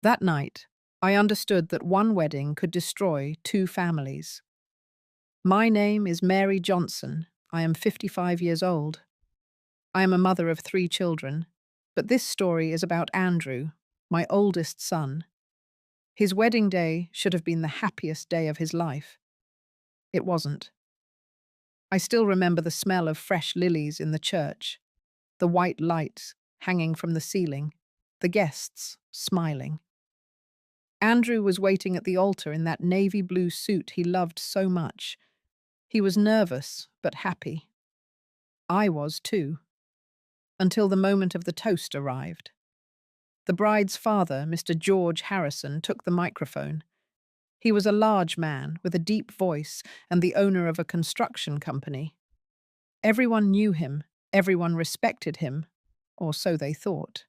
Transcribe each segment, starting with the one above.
That night, I understood that one wedding could destroy two families. My name is Mary Johnson. I am 55 years old. I am a mother of three children. But this story is about Andrew, my oldest son. His wedding day should have been the happiest day of his life. It wasn't. I still remember the smell of fresh lilies in the church, the white lights hanging from the ceiling, the guests smiling. Andrew was waiting at the altar in that navy blue suit he loved so much. He was nervous, but happy. I was too, until the moment of the toast arrived. The bride's father, Mr. George Harrison, took the microphone. He was a large man with a deep voice and the owner of a construction company. Everyone knew him, everyone respected him, or so they thought.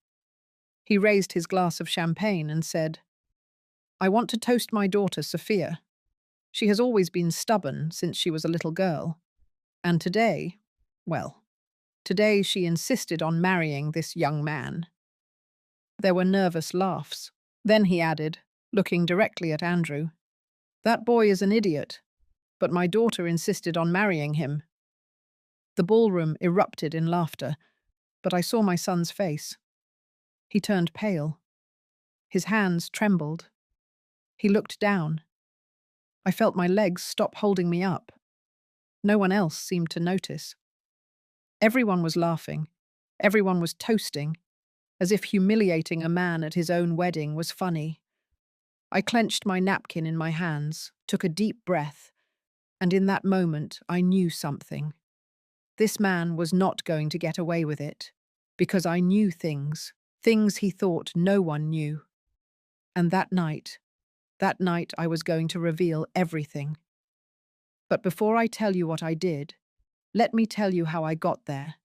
He raised his glass of champagne and said, "I want to toast my daughter, Sophia. She has always been stubborn since she was a little girl. And today, well, today she insisted on marrying this young man." There were nervous laughs. Then he added, looking directly at Andrew, "That boy is an idiot, but my daughter insisted on marrying him." The ballroom erupted in laughter, but I saw my son's face. He turned pale. His hands trembled. He looked down. I felt my legs stop holding me up. No one else seemed to notice. Everyone was laughing. Everyone was toasting, as if humiliating a man at his own wedding was funny. I clenched my napkin in my hands, took a deep breath, and in that moment I knew something. This man was not going to get away with it, because I knew things he thought no one knew. And that night I was going to reveal everything. But before I tell you what I did, let me tell you how I got there.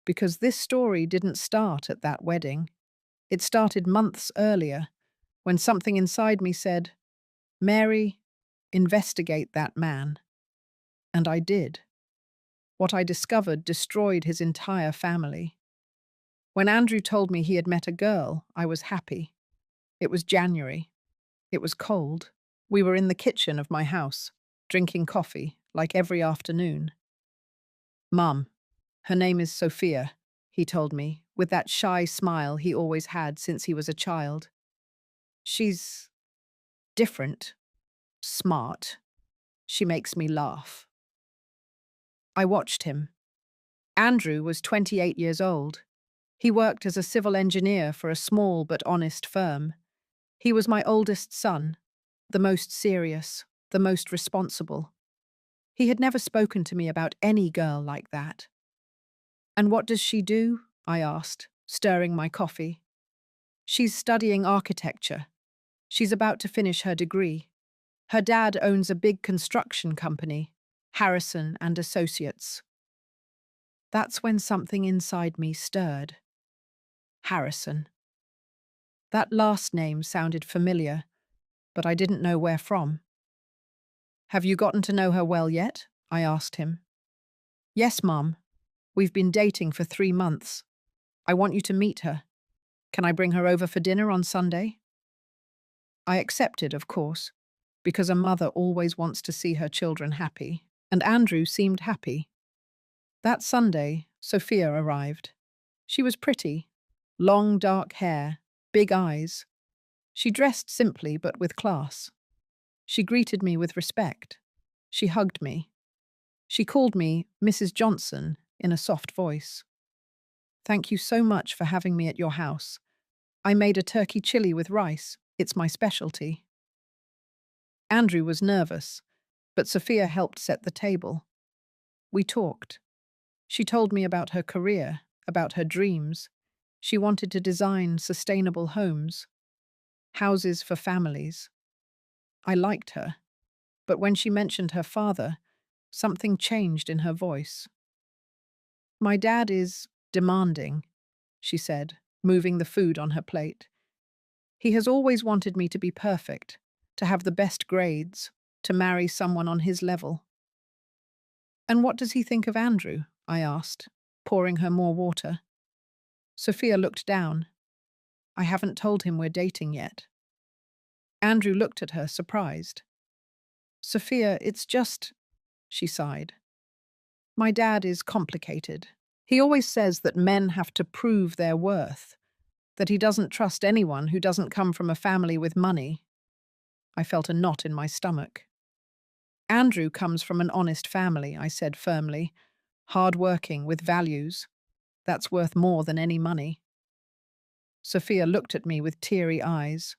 Because this story didn't start at that wedding. It started months earlier, when something inside me said, "Mary, investigate that man." And I did. What I discovered destroyed his entire family. When Andrew told me he had met a girl, I was happy. It was January. It was cold. We were in the kitchen of my house, drinking coffee, like every afternoon. "Mum, her name is Sophia," he told me, with that shy smile he always had since he was a child. "She's different, smart. She makes me laugh." I watched him. Andrew was 28 years old. He worked as a civil engineer for a small but honest firm. He was my oldest son, the most serious, the most responsible. He had never spoken to me about any girl like that. "And what does she do?" I asked, stirring my coffee. "She's studying architecture. She's about to finish her degree. Her dad owns a big construction company, Harrison and Associates." That's when something inside me stirred. Harrison. That last name sounded familiar, but I didn't know where from. "Have you gotten to know her well yet?" I asked him. "Yes, Mum. We've been dating for 3 months. I want you to meet her. Can I bring her over for dinner on Sunday?" I accepted, of course, because a mother always wants to see her children happy, and Andrew seemed happy. That Sunday, Sophia arrived. She was pretty. Long dark hair, big eyes. She dressed simply but with class. She greeted me with respect. She hugged me. She called me Mrs. Johnson in a soft voice. "Thank you so much for having me at your house. I made a turkey chili with rice. It's my specialty." Andrew was nervous, but Sophia helped set the table. We talked. She told me about her career, about her dreams. She wanted to design sustainable homes, houses for families. I liked her, but when she mentioned her father, something changed in her voice. "My dad is demanding," she said, moving the food on her plate. "He has always wanted me to be perfect, to have the best grades, to marry someone on his level." "And what does he think of Andrew?" I asked, pouring her more water. Sophia looked down. I haven't told him we're dating yet. Andrew looked at her, surprised. Sophia, it's just, she sighed. My dad is complicated. He always says that men have to prove their worth, that he doesn't trust anyone who doesn't come from a family with money. I felt a knot in my stomach. Andrew comes from an honest family, I said firmly. Hard-working, with values. That's worth more than any money. Sophia looked at me with teary eyes.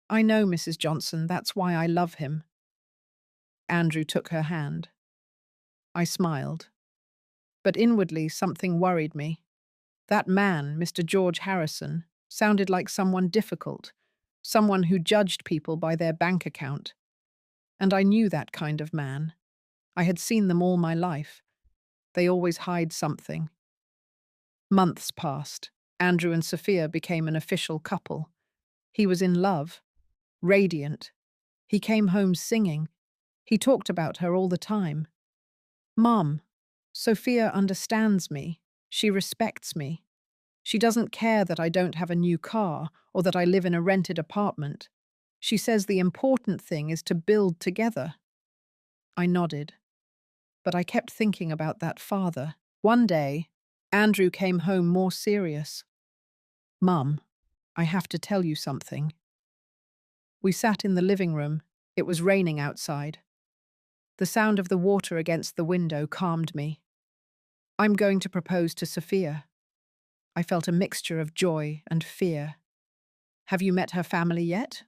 I know, Mrs. Johnson, that's why I love him. Andrew took her hand. I smiled. But inwardly something worried me. That man, Mr. George Harrison, sounded like someone difficult, someone who judged people by their bank account. And I knew that kind of man. I had seen them all my life. They always hide something. Months passed. Andrew and Sophia became an official couple. He was in love, radiant. He came home singing. He talked about her all the time. Mom, Sophia understands me. She respects me. She doesn't care that I don't have a new car or that I live in a rented apartment. She says the important thing is to build together. I nodded, but I kept thinking about that father. One day, Andrew came home more serious. Mum, I have to tell you something. We sat in the living room. It was raining outside. The sound of the water against the window calmed me. I'm going to propose to Sophia. I felt a mixture of joy and fear. Have you met her family yet?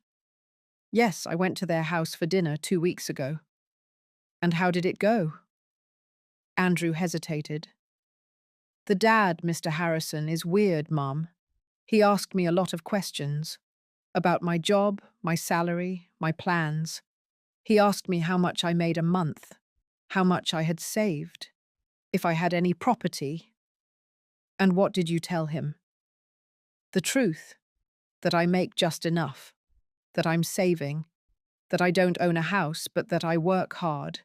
Yes, I went to their house for dinner 2 weeks ago. And how did it go? Andrew hesitated. The dad, Mr. Harrison, is weird, Mum. He asked me a lot of questions. About my job, my salary, my plans. He asked me how much I made a month, how much I had saved, if I had any property. And what did you tell him? The truth, that I make just enough, that I'm saving, that I don't own a house, but that I work hard.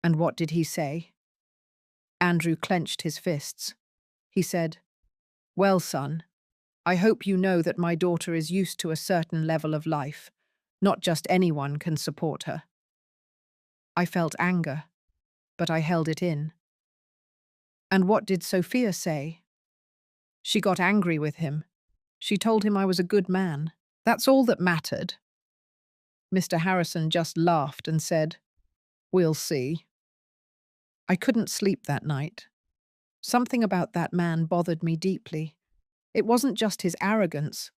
And what did he say? Andrew clenched his fists. He said, Well, son, I hope you know that my daughter is used to a certain level of life. Not just anyone can support her. I felt anger, but I held it in. And what did Sophia say? She got angry with him. She told him I was a good man. That's all that mattered. Mr. Harrison just laughed and said, We'll see. I couldn't sleep that night. Something about that man bothered me deeply. It wasn't just his arrogance.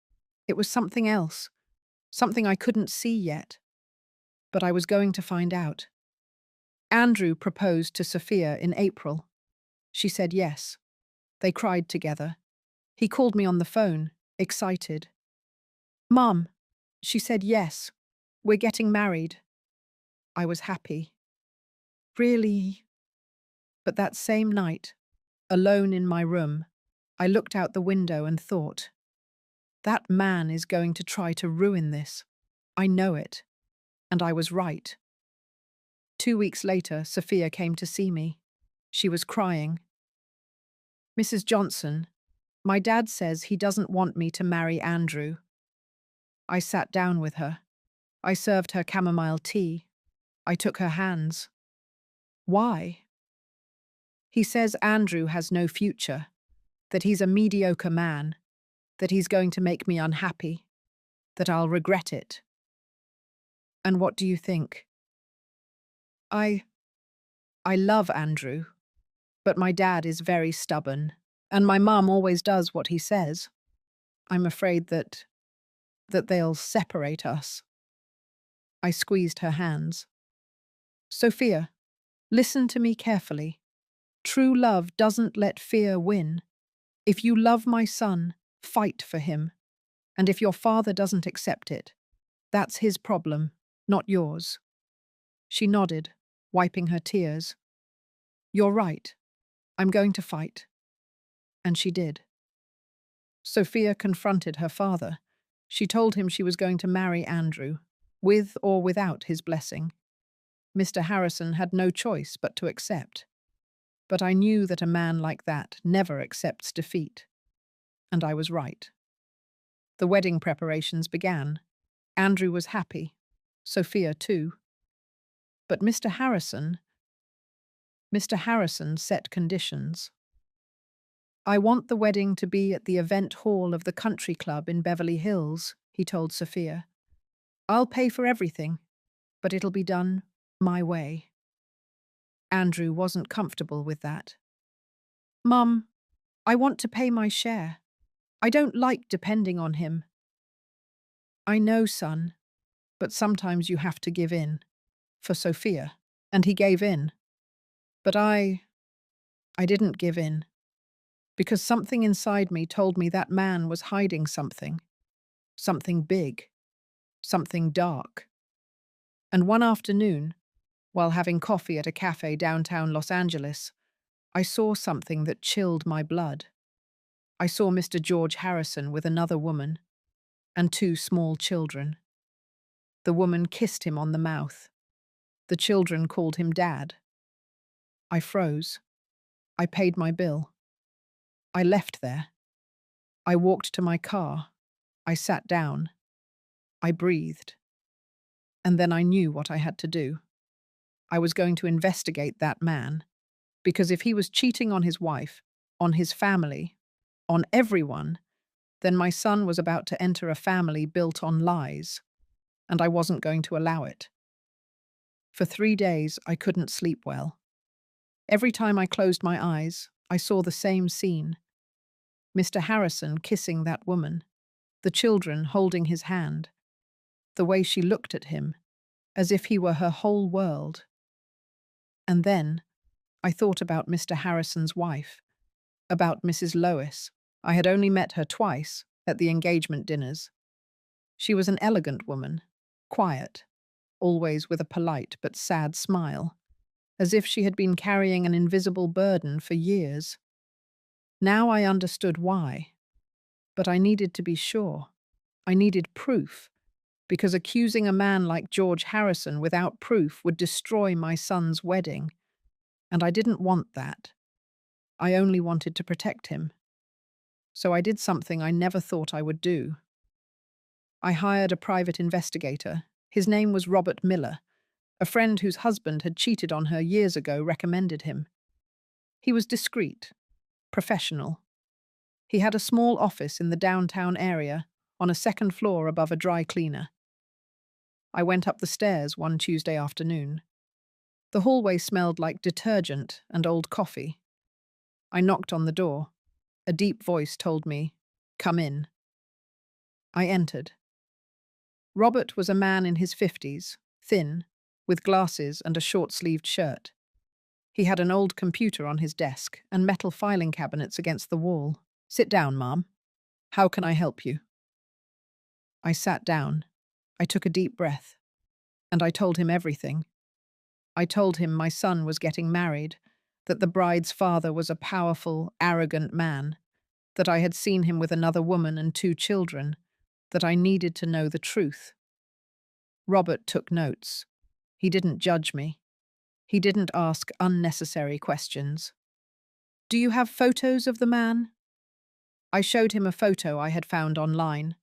It was something else. Something I couldn't see yet. But I was going to find out. Andrew proposed to Sophia in April. She said yes. They cried together. He called me on the phone, excited. Mum, she said yes. We're getting married. I was happy. Really? But that same night, alone in my room, I looked out the window and thought, that man is going to try to ruin this. I know it. And I was right. 2 weeks later, Sophia came to see me. She was crying. Mrs. Johnson, my dad says he doesn't want me to marry Andrew. I sat down with her. I served her chamomile tea. I took her hands. Why? He says Andrew has no future, that he's a mediocre man, that he's going to make me unhappy, that I'll regret it. And what do you think? I love Andrew, but my dad is very stubborn, and my mum always does what he says. I'm afraid that they'll separate us. I squeezed her hands. Sophia, listen to me carefully. True love doesn't let fear win. If you love my son, fight for him. And if your father doesn't accept it, that's his problem, not yours. She nodded, wiping her tears. You're right. I'm going to fight. And she did. Sophia confronted her father. She told him she was going to marry Andrew, with or without his blessing. Mr. Harrison had no choice but to accept. But I knew that a man like that never accepts defeat. And I was right. The wedding preparations began. Andrew was happy. Sophia too. But Mr. Harrison set conditions. "I want the wedding to be at the event hall of the country club in Beverly Hills," he told Sophia. "I'll pay for everything, but it'll be done my way." Andrew wasn't comfortable with that. "Mum, I want to pay my share. I don't like depending on him." "I know, son, but sometimes you have to give in." For Sophia, and he gave in. But I didn't give in, because something inside me told me that man was hiding something big, something dark. And one afternoon, while having coffee at a cafe downtown Los Angeles, I saw something that chilled my blood. I saw Mr. George Harrison with another woman and 2 small children. The woman kissed him on the mouth. The children called him Dad. I froze. I paid my bill. I left there. I walked to my car. I sat down. I breathed. And then I knew what I had to do. I was going to investigate that man, because if he was cheating on his wife, on his family, on everyone, then my son was about to enter a family built on lies, and I wasn't going to allow it. For 3 days, I couldn't sleep well. Every time I closed my eyes, I saw the same scene. Mr. Harrison kissing that woman, the children holding his hand, the way she looked at him, as if he were her whole world. And then I thought about Mr. Harrison's wife, about Mrs. Lois. I had only met her twice, at the engagement dinners. She was an elegant woman, quiet, always with a polite but sad smile, as if she had been carrying an invisible burden for years. Now I understood why, but I needed to be sure. I needed proof, because accusing a man like George Harrison without proof would destroy my son's wedding, and I didn't want that. I only wanted to protect him. So I did something I never thought I would do. I hired a private investigator. His name was Robert Miller. A friend whose husband had cheated on her years ago recommended him. He was discreet, professional. He had a small office in the downtown area, on a 2nd floor above a dry cleaner. I went up the stairs one Tuesday afternoon. The hallway smelled like detergent and old coffee. I knocked on the door. A deep voice told me, "Come in." I entered. Robert was a man in his 50s, thin, with glasses and a short-sleeved shirt. He had an old computer on his desk and metal filing cabinets against the wall. "Sit down, Mom. How can I help you?" I sat down. I took a deep breath. And I told him everything. I told him my son was getting married, that the bride's father was a powerful, arrogant man, that I had seen him with another woman and 2 children, that I needed to know the truth. Robert took notes. He didn't judge me. He didn't ask unnecessary questions. "Do you have photos of the man?" I showed him a photo I had found online.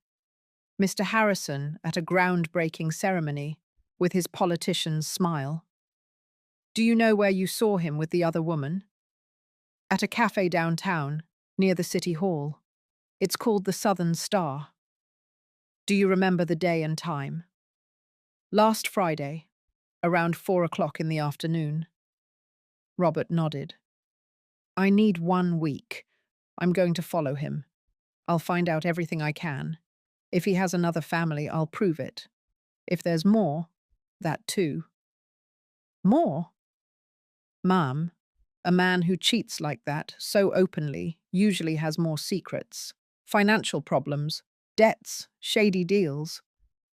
Mr. Harrison at a groundbreaking ceremony, with his politician's smile. "Do you know where you saw him with the other woman?" "At a cafe downtown, near the City Hall. It's called the Southern Star." "Do you remember the day and time?" "Last Friday, around 4 o'clock in the afternoon." Robert nodded. "I need 1 week. I'm going to follow him. I'll find out everything I can. If he has another family, I'll prove it. If there's more, that too." "More?" "Ma'am, a man who cheats like that, so openly, usually has more secrets. Financial problems, debts, shady deals.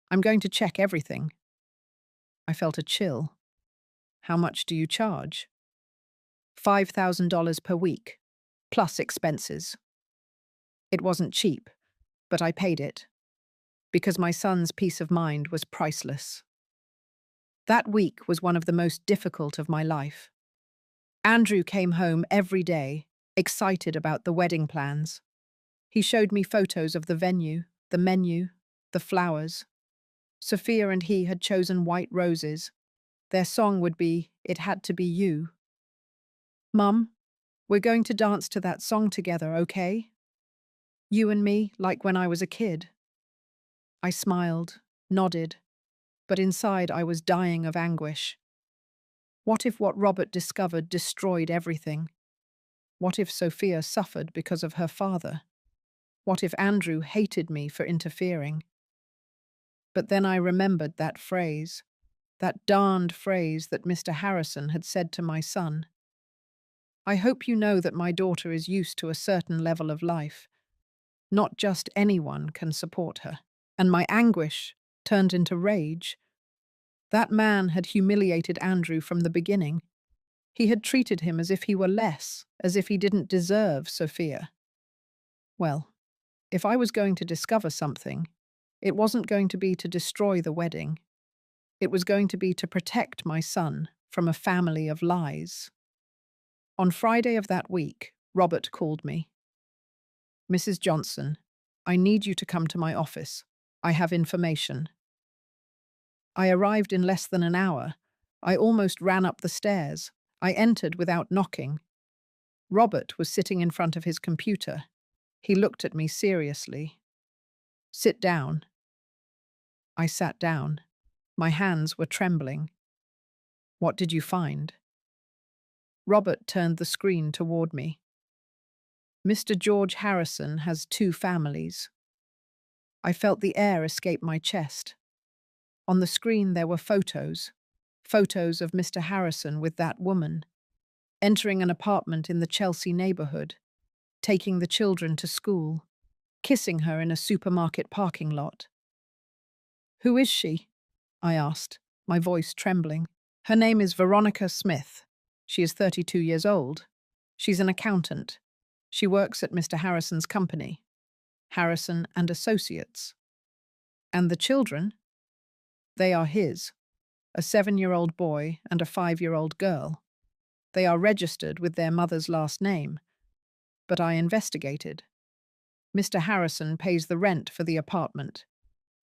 I'm going to check everything." I felt a chill. "How much do you charge?" $5,000 per week, plus expenses. It wasn't cheap, but I paid it, because my son's peace of mind was priceless. That week was one of the most difficult of my life. Andrew came home every day, excited about the wedding plans. He showed me photos of the venue, the menu, the flowers. Sophia and he had chosen white roses. Their song would be, "It Had to Be You." "Mum, we're going to dance to that song together, okay? You and me, like when I was a kid." I smiled, nodded, but inside I was dying of anguish. What if what Robert discovered destroyed everything? What if Sophia suffered because of her father? What if Andrew hated me for interfering? But then I remembered that phrase, that darned phrase that Mr. Harrison had said to my son. "I hope you know that my daughter is used to a certain level of life. Not just anyone can support her." And my anguish turned into rage. That man had humiliated Andrew from the beginning. He had treated him as if he were less, as if he didn't deserve Sophia. Well, if I was going to discover something, it wasn't going to be to destroy the wedding. It was going to be to protect my son from a family of lies. On Friday of that week, Robert called me. "Mrs. Johnson, I need you to come to my office. I have information." I arrived in less than an hour. I almost ran up the stairs. I entered without knocking. Robert was sitting in front of his computer. He looked at me seriously. "Sit down." I sat down. My hands were trembling. "What did you find?" Robert turned the screen toward me. "Mr. George Harrison has two families." I felt the air escape my chest. On the screen there were photos. Photos of Mr. Harrison with that woman, entering an apartment in the Chelsea neighborhood, taking the children to school, kissing her in a supermarket parking lot. "Who is she?" I asked, my voice trembling. "Her name is Veronica Smith. She is 32 years old. She's an accountant. She works at Mr. Harrison's company, Harrison and Associates." "And the children?" "They are his, a 7-year-old boy and a 5-year-old girl. They are registered with their mother's last name." But I investigated. Mr. Harrison pays the rent for the apartment.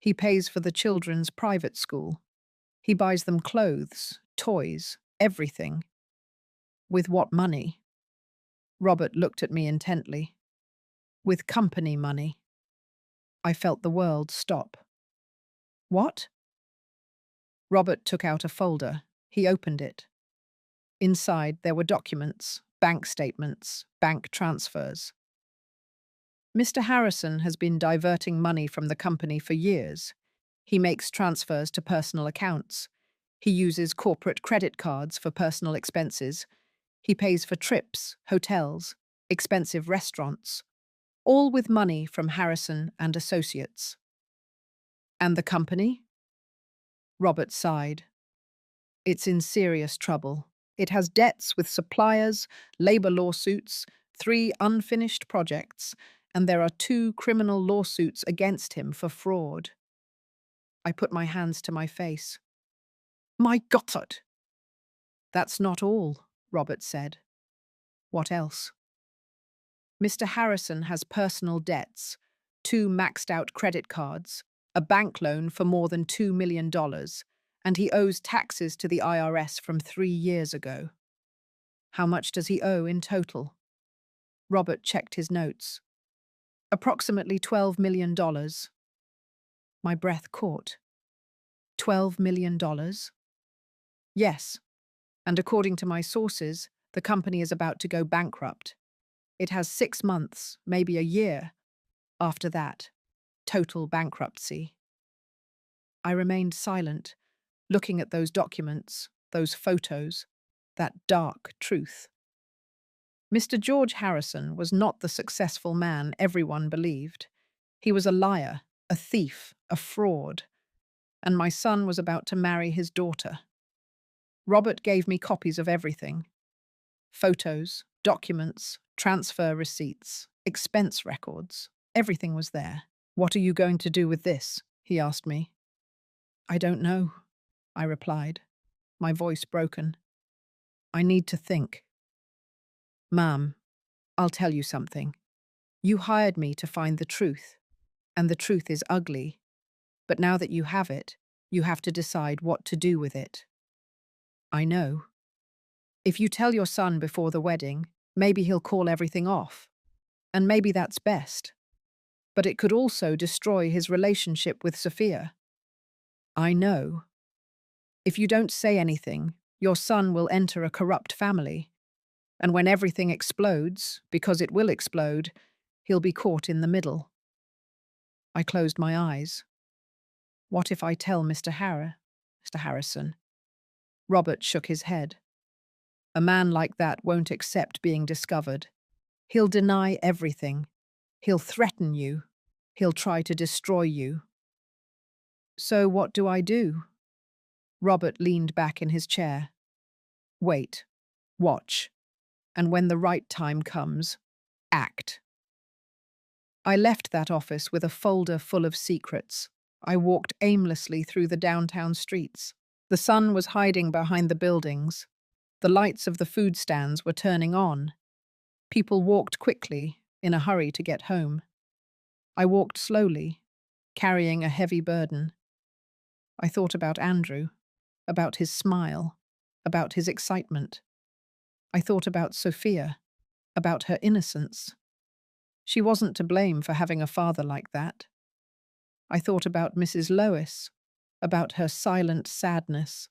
He pays for the children's private school. He buys them clothes, toys, everything. "With what money?" Robert looked at me intently. "With company money." I felt the world stop. "What?" Robert took out a folder. He opened it. Inside there were documents, bank statements, bank transfers. "Mr. Harrison has been diverting money from the company for years. He makes transfers to personal accounts. He uses corporate credit cards for personal expenses. He pays for trips, hotels, expensive restaurants, all with money from Harrison and Associates." "And the company?" Robert sighed. "It's in serious trouble. It has debts with suppliers, labor lawsuits, 3 unfinished projects, and there are 2 criminal lawsuits against him for fraud." I put my hands to my face. "My God!" "That's not all," Robert said. "What else?" "Mr. Harrison has personal debts, 2 maxed-out credit cards, a bank loan for more than $2 million, and he owes taxes to the IRS from 3 years ago." "How much does he owe in total?" Robert checked his notes. "Approximately $12 million." My breath caught. $12 million? "Yes, and according to my sources, the company is about to go bankrupt. It has 6 months, maybe a year. After that, total bankruptcy." I remained silent, looking at those documents, those photos, that dark truth. Mr. George Harrison was not the successful man everyone believed. He was a liar, a thief, a fraud, and my son was about to marry his daughter. Robert gave me copies of everything. Photos, documents, transfer receipts, expense records. Everything was there. "What are you going to do with this?" he asked me. "I don't know," I replied, my voice broken. "I need to think." "Ma'am, I'll tell you something. You hired me to find the truth. And the truth is ugly. But now that you have it, you have to decide what to do with it. I know. If you tell your son before the wedding, maybe he'll call everything off. And maybe that's best. But it could also destroy his relationship with Sophia. I know. If you don't say anything, your son will enter a corrupt family. And when everything explodes, because it will explode, he'll be caught in the middle. I closed my eyes. What if I tell Mr. Harrison? Robert shook his head. A man like that won't accept being discovered. He'll deny everything. He'll threaten you. He'll try to destroy you. So what do I do? Robert leaned back in his chair. Wait. Watch. And when the right time comes, act. I left that office with a folder full of secrets. I walked aimlessly through the downtown streets. The sun was hiding behind the buildings. The lights of the food stands were turning on. People walked quickly, in a hurry to get home. I walked slowly, carrying a heavy burden. I thought about Andrew, about his smile, about his excitement. I thought about Sophia, about her innocence. She wasn't to blame for having a father like that. I thought about Mrs. Lois, about her silent sadness.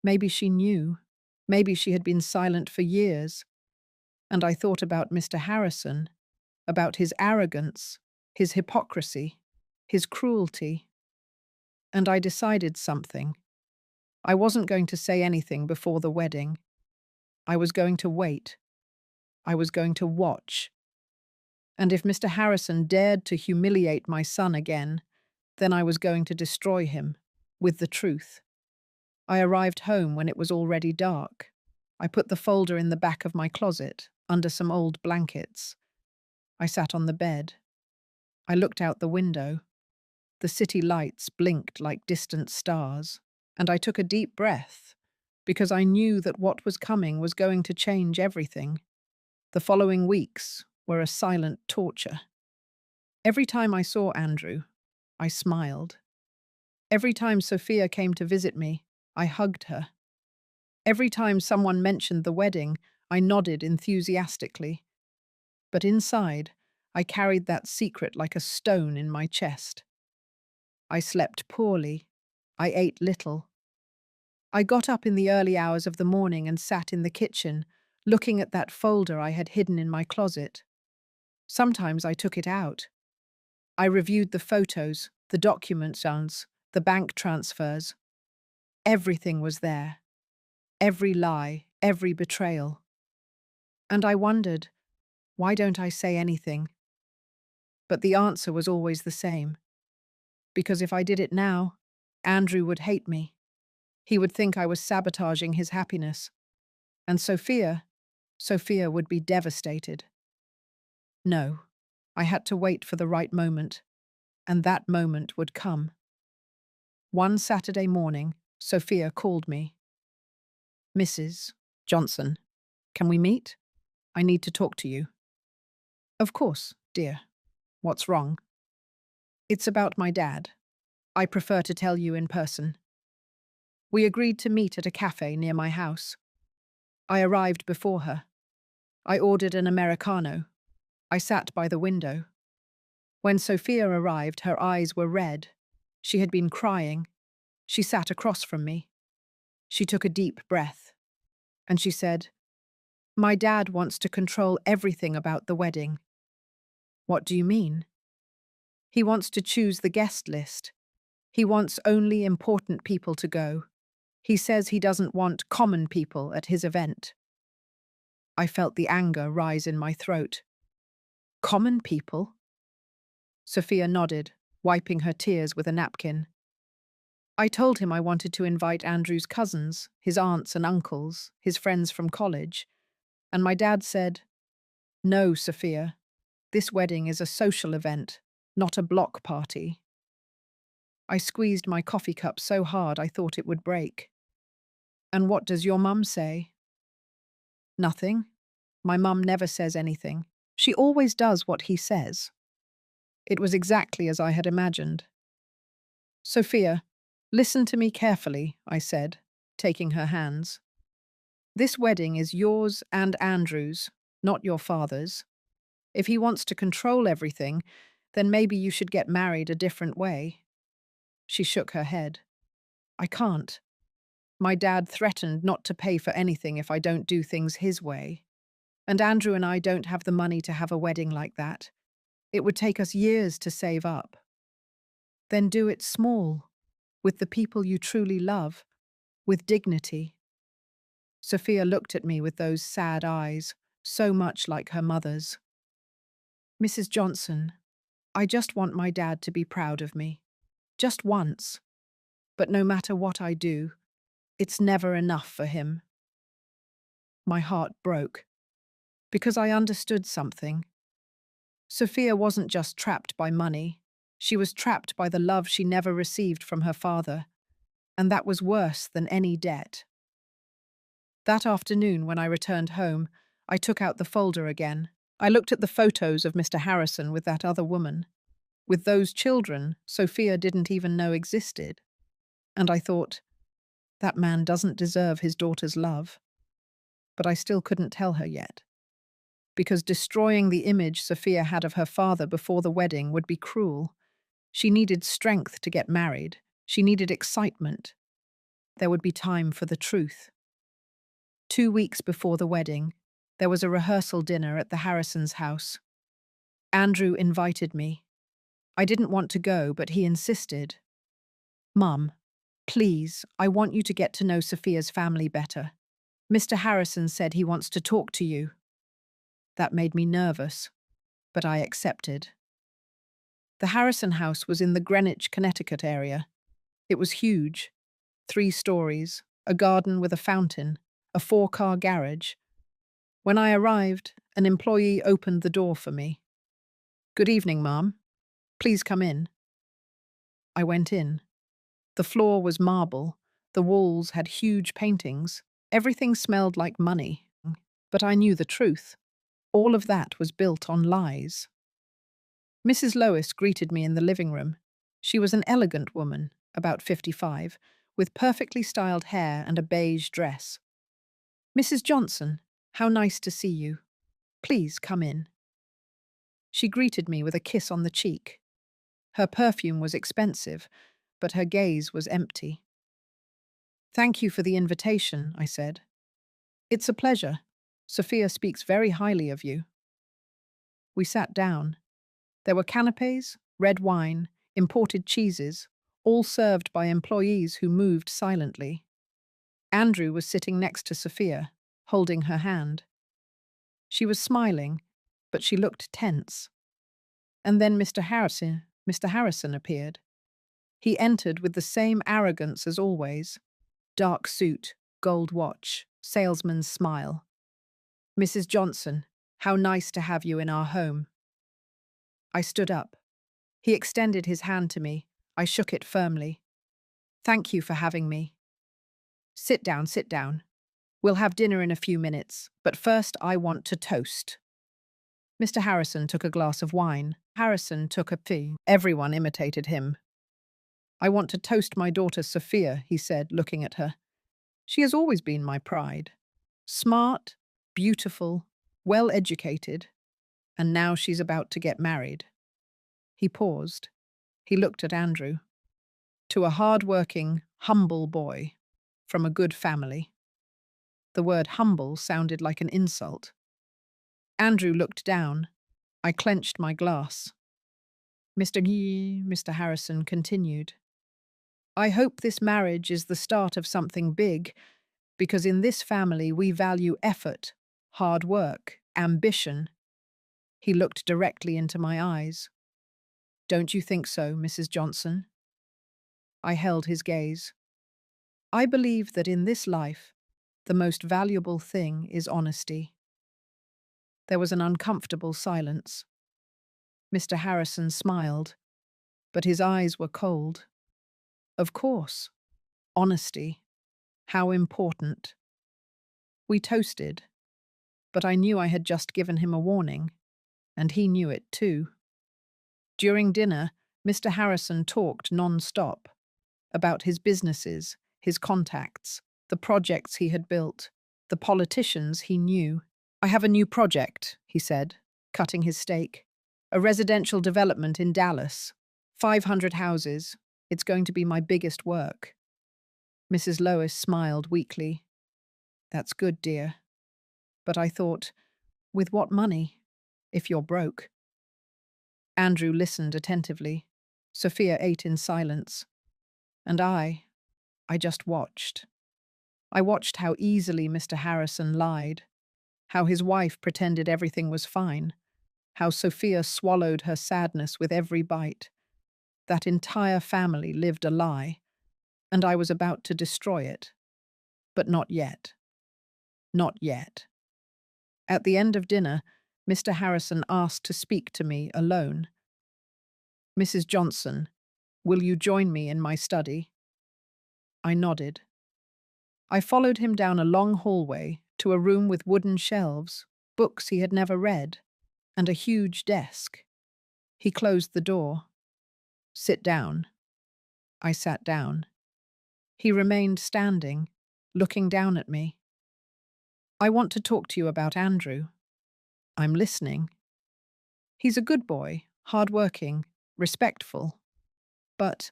Maybe she knew. Maybe she had been silent for years. And I thought about Mr. Harrison, about his arrogance, his hypocrisy, his cruelty. And I decided something. I wasn't going to say anything before the wedding. I was going to wait. I was going to watch. And if Mr. Harrison dared to humiliate my son again, then I was going to destroy him, with the truth. I arrived home when it was already dark. I put the folder in the back of my closet, under some old blankets. I sat on the bed. I looked out the window. The city lights blinked like distant stars, and I took a deep breath, because I knew that what was coming was going to change everything. The following weeks were a silent torture. Every time I saw Andrew, I smiled. Every time Sophia came to visit me, I hugged her. Every time someone mentioned the wedding, I nodded enthusiastically. But inside, I carried that secret like a stone in my chest. I slept poorly. I ate little. I got up in the early hours of the morning and sat in the kitchen, looking at that folder I had hidden in my closet. Sometimes I took it out. I reviewed the photos, the documents, the bank transfers. Everything was there. Every lie, every betrayal. And I wondered, why don't I say anything? But the answer was always the same. Because if I did it now, Andrew would hate me. He would think I was sabotaging his happiness. And Sophia would be devastated. No, I had to wait for the right moment, and that moment would come. One Saturday morning, Sophia called me. Mrs. Johnson, can we meet? I need to talk to you. Of course, dear. What's wrong? It's about my dad. I prefer to tell you in person. We agreed to meet at a cafe near my house. I arrived before her. I ordered an Americano. I sat by the window. When Sophia arrived, her eyes were red. She had been crying. She sat across from me. She took a deep breath. And she said, "My dad wants to control everything about the wedding." What do you mean? He wants to choose the guest list. He wants only important people to go. He says he doesn't want common people at his event. I felt the anger rise in my throat. Common people? Sophia nodded, wiping her tears with a napkin. I told him I wanted to invite Andrew's cousins, his aunts and uncles, his friends from college, and my dad said, "No, Sophia, this wedding is a social event, not a block party." I squeezed my coffee cup so hard I thought it would break. "And what does your mum say?" "Nothing. My mum never says anything. She always does what he says." It was exactly as I had imagined. Sophia, listen to me carefully, I said, taking her hands. This wedding is yours and Andrew's, not your father's. If he wants to control everything, then maybe you should get married a different way. She shook her head. I can't. My dad threatened not to pay for anything if I don't do things his way. And Andrew and I don't have the money to have a wedding like that. It would take us years to save up. Then do it small, with the people you truly love, with dignity. Sophia looked at me with those sad eyes, so much like her mother's. Mrs. Johnson, I just want my dad to be proud of me. Just once. But no matter what I do, it's never enough for him. My heart broke, because I understood something. Sophia wasn't just trapped by money. She was trapped by the love she never received from her father, and that was worse than any debt. That afternoon, when I returned home, I took out the folder again. I looked at the photos of Mr. Harrison with that other woman, with those children Sophia didn't even know existed. And I thought, that man doesn't deserve his daughter's love. But I still couldn't tell her yet, because destroying the image Sophia had of her father before the wedding would be cruel. She needed strength to get married. She needed excitement. There would be time for the truth. 2 weeks before the wedding, there was a rehearsal dinner at the Harrisons' house. Andrew invited me. I didn't want to go, but he insisted. Mum, please, I want you to get to know Sophia's family better. Mr. Harrison said he wants to talk to you. That made me nervous, but I accepted. The Harrison house was in the Greenwich, Connecticut area. It was huge, 3 stories, a garden with a fountain, a 4-car garage. When I arrived, an employee opened the door for me. Good evening, ma'am. Please come in. I went in. The floor was marble. The walls had huge paintings. Everything smelled like money. But I knew the truth. All of that was built on lies. Mrs. Lois greeted me in the living room. She was an elegant woman, about 55, with perfectly styled hair and a beige dress. Mrs. Johnson, how nice to see you. Please come in. She greeted me with a kiss on the cheek. Her perfume was expensive, but her gaze was empty. Thank you for the invitation, I said. It's a pleasure. Sophia speaks very highly of you. We sat down. There were canapes, red wine, imported cheeses, all served by employees who moved silently. Andrew was sitting next to Sophia, holding her hand. She was smiling, but she looked tense. And then Mr. Harrison appeared. He entered with the same arrogance as always. Dark suit, gold watch, salesman's smile. Mrs. Johnson, how nice to have you in our home. I stood up. He extended his hand to me. I shook it firmly. Thank you for having me. Sit down, sit down. We'll have dinner in a few minutes, but first I want to toast. Mr. Harrison took a glass of wine. Harrison took a tea. Everyone imitated him. I want to toast my daughter Sophia, he said, looking at her. She has always been my pride. Smart, beautiful, well-educated, and now she's about to get married. He paused. He looked at Andrew. To a hard-working, humble boy, from a good family. The word humble sounded like an insult. Andrew looked down. I clenched my glass. Mr. Harrison continued. I hope this marriage is the start of something big, because in this family we value effort, hard work, ambition. He looked directly into my eyes. Don't you think so, Mrs. Johnson? I held his gaze. I believe that in this life, the most valuable thing is honesty. There was an uncomfortable silence. Mr. Harrison smiled, but his eyes were cold. Of course. Honesty. How important. We toasted, but I knew I had just given him a warning, and he knew it too. During dinner, Mr. Harrison talked non-stop about his businesses, his contacts, the projects he had built, the politicians he knew. "I have a new project," he said, cutting his steak. "A residential development in Dallas. 500 houses. It's going to be my biggest work." Mrs. Lois smiled weakly. "That's good, dear." But I thought, with what money, if you're broke? Andrew listened attentively. Sophia ate in silence. And I just watched. I watched how easily Mr. Harrison lied, how his wife pretended everything was fine, how Sophia swallowed her sadness with every bite. That entire family lived a lie, and I was about to destroy it. But not yet. Not yet. At the end of dinner, Mr. Harrison asked to speak to me alone. "Mrs. Johnson, will you join me in my study?" I nodded. I followed him down a long hallway to a room with wooden shelves, books he had never read, and a huge desk. He closed the door. "Sit down." I sat down. He remained standing, looking down at me. "I want to talk to you about Andrew." "I'm listening." "He's a good boy, hard-working, respectful. But—"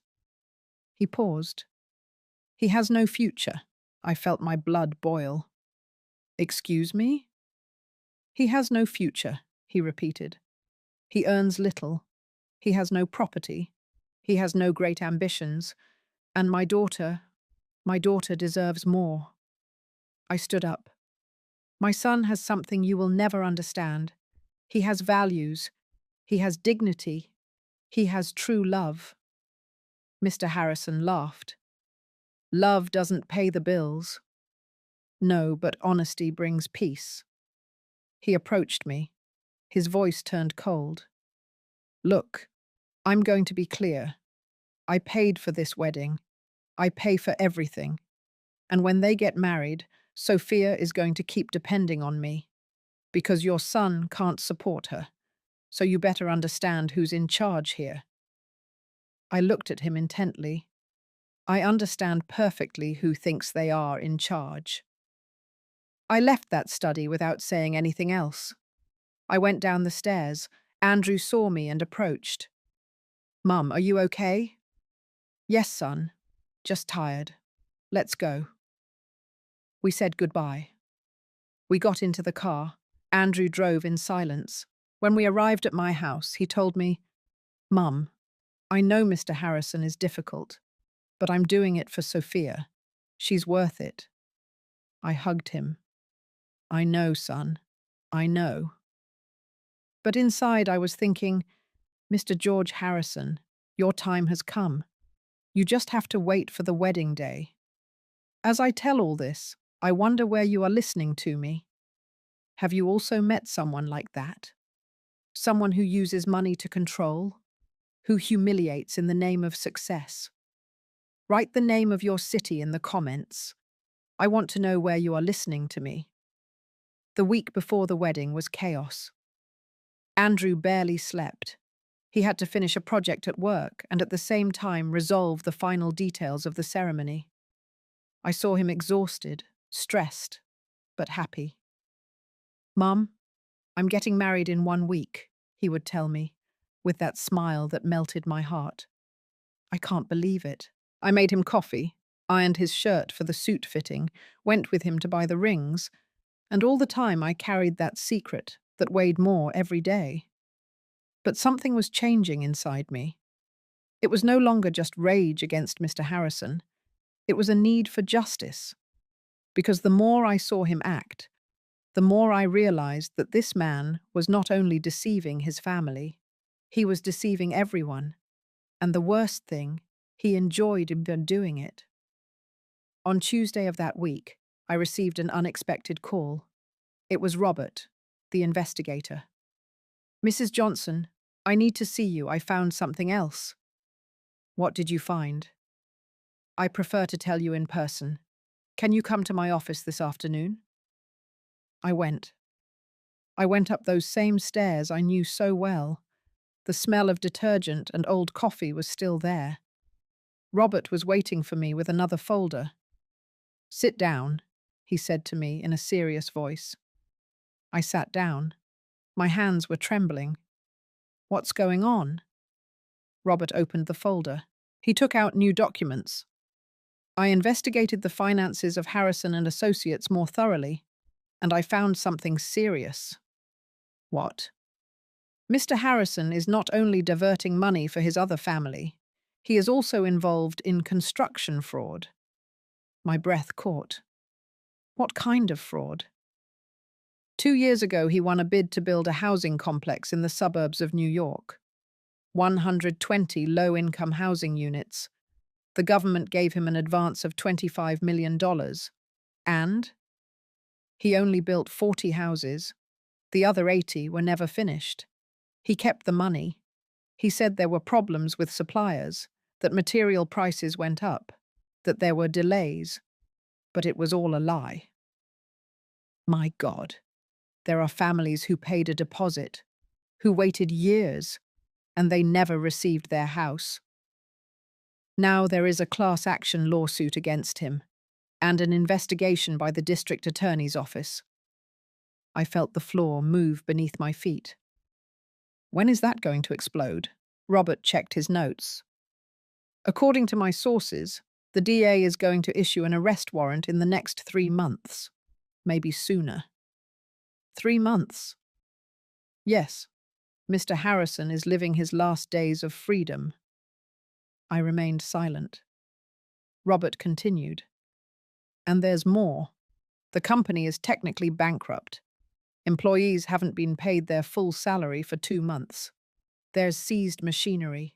He paused. "He has no future." I felt my blood boil. "Excuse me?" "He has no future," he repeated. "He earns little. He has no property. He has no great ambitions. And my daughter deserves more." I stood up. "My son has something you will never understand. He has values. He has dignity. He has true love." Mr. Harrison laughed. "Love doesn't pay the bills." "No, but honesty brings peace." He approached me. His voice turned cold. "Look, I'm going to be clear. I paid for this wedding. I pay for everything. And when they get married, Sophia is going to keep depending on me. Because your son can't support her. So you better understand who's in charge here." I looked at him intently. I understand perfectly who thinks they are in charge. I left that study without saying anything else. I went down the stairs. Andrew saw me and approached. "Mum, are you okay?" "Yes, son. Just tired. Let's go." We said goodbye. We got into the car. Andrew drove in silence. When we arrived at my house, he told me, "Mum, I know Mr. Harrison is difficult, but I'm doing it for Sophia. She's worth it." I hugged him. "I know, son. I know." But inside I was thinking, "Mr. George Harrison, your time has come. You just have to wait for the wedding day." As I tell all this, I wonder where you are listening to me. Have you also met someone like that? Someone who uses money to control? Who humiliates in the name of success? Write the name of your city in the comments. I want to know where you are listening to me. The week before the wedding was chaos. Andrew barely slept. He had to finish a project at work and at the same time resolve the final details of the ceremony. I saw him exhausted, stressed, but happy. "Mum, I'm getting married in 1 week," he would tell me, with that smile that melted my heart. I can't believe it. I made him coffee, ironed his shirt for the suit fitting, went with him to buy the rings, and all the time I carried that secret that weighed more every day. But something was changing inside me. It was no longer just rage against Mr. Harrison. It was a need for justice. Because the more I saw him act, the more I realized that this man was not only deceiving his family, he was deceiving everyone. And the worst thing, he enjoyed even doing it. On Tuesday of that week, I received an unexpected call. It was Robert, the investigator. "Mrs. Johnson, I need to see you. I found something else." "What did you find?" "I prefer to tell you in person. Can you come to my office this afternoon?" I went. I went up those same stairs I knew so well. The smell of detergent and old coffee was still there. Robert was waiting for me with another folder. "Sit down," he said to me in a serious voice. I sat down. My hands were trembling. "What's going on?" Robert opened the folder. He took out new documents. "I investigated the finances of Harrison and Associates more thoroughly, and I found something serious." "What?" "Mr. Harrison is not only diverting money for his other family, he is also involved in construction fraud." My breath caught. What kind of fraud? 2 years ago, he won a bid to build a housing complex in the suburbs of New York. 120 low-income housing units. The government gave him an advance of $25 million. And he only built 40 houses. The other 80 were never finished. He kept the money. He said there were problems with suppliers, that material prices went up, that there were delays. But it was all a lie. My God, there are families who paid a deposit, who waited years, and they never received their house. Now there is a class action lawsuit against him, and an investigation by the district attorney's office. I felt the floor move beneath my feet. When is that going to explode? Robert checked his notes. According to my sources, the DA is going to issue an arrest warrant in the next 3 months, maybe sooner. 3 months? Yes, Mr. Harrison is living his last days of freedom. I remained silent. Robert continued. And there's more. The company is technically bankrupt. Employees haven't been paid their full salary for 2 months. There's seized machinery,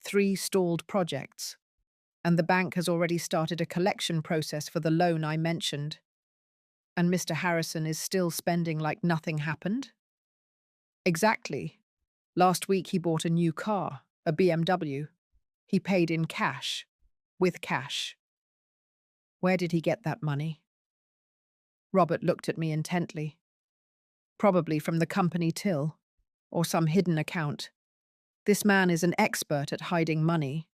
3 stalled projects, and the bank has already started a collection process for the loan I mentioned. And Mr. Harrison is still spending like nothing happened? Exactly. Last week he bought a new car, a BMW. He paid in cash, with cash. Where did he get that money? Robert looked at me intently. Probably from the company till, or some hidden account. This man is an expert at hiding money.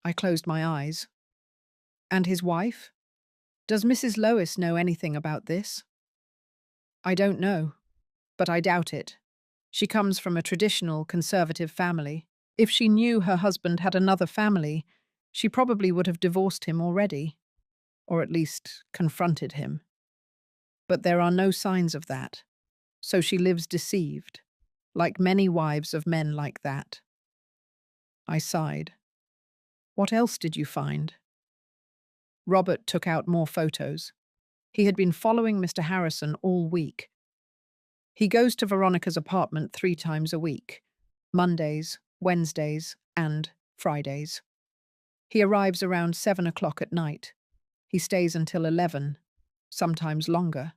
I closed my eyes. And his wife? Does Mrs. Lois know anything about this? I don't know, but I doubt it. She comes from a traditional, conservative family. If she knew her husband had another family, she probably would have divorced him already, or at least confronted him. But there are no signs of that, so she lives deceived, like many wives of men like that. I sighed. What else did you find? Robert took out more photos. He had been following Mr. Harrison all week. He goes to Veronica's apartment 3 times a week, Mondays, Wednesdays, and Fridays. He arrives around 7 o'clock at night. He stays until 11, sometimes longer.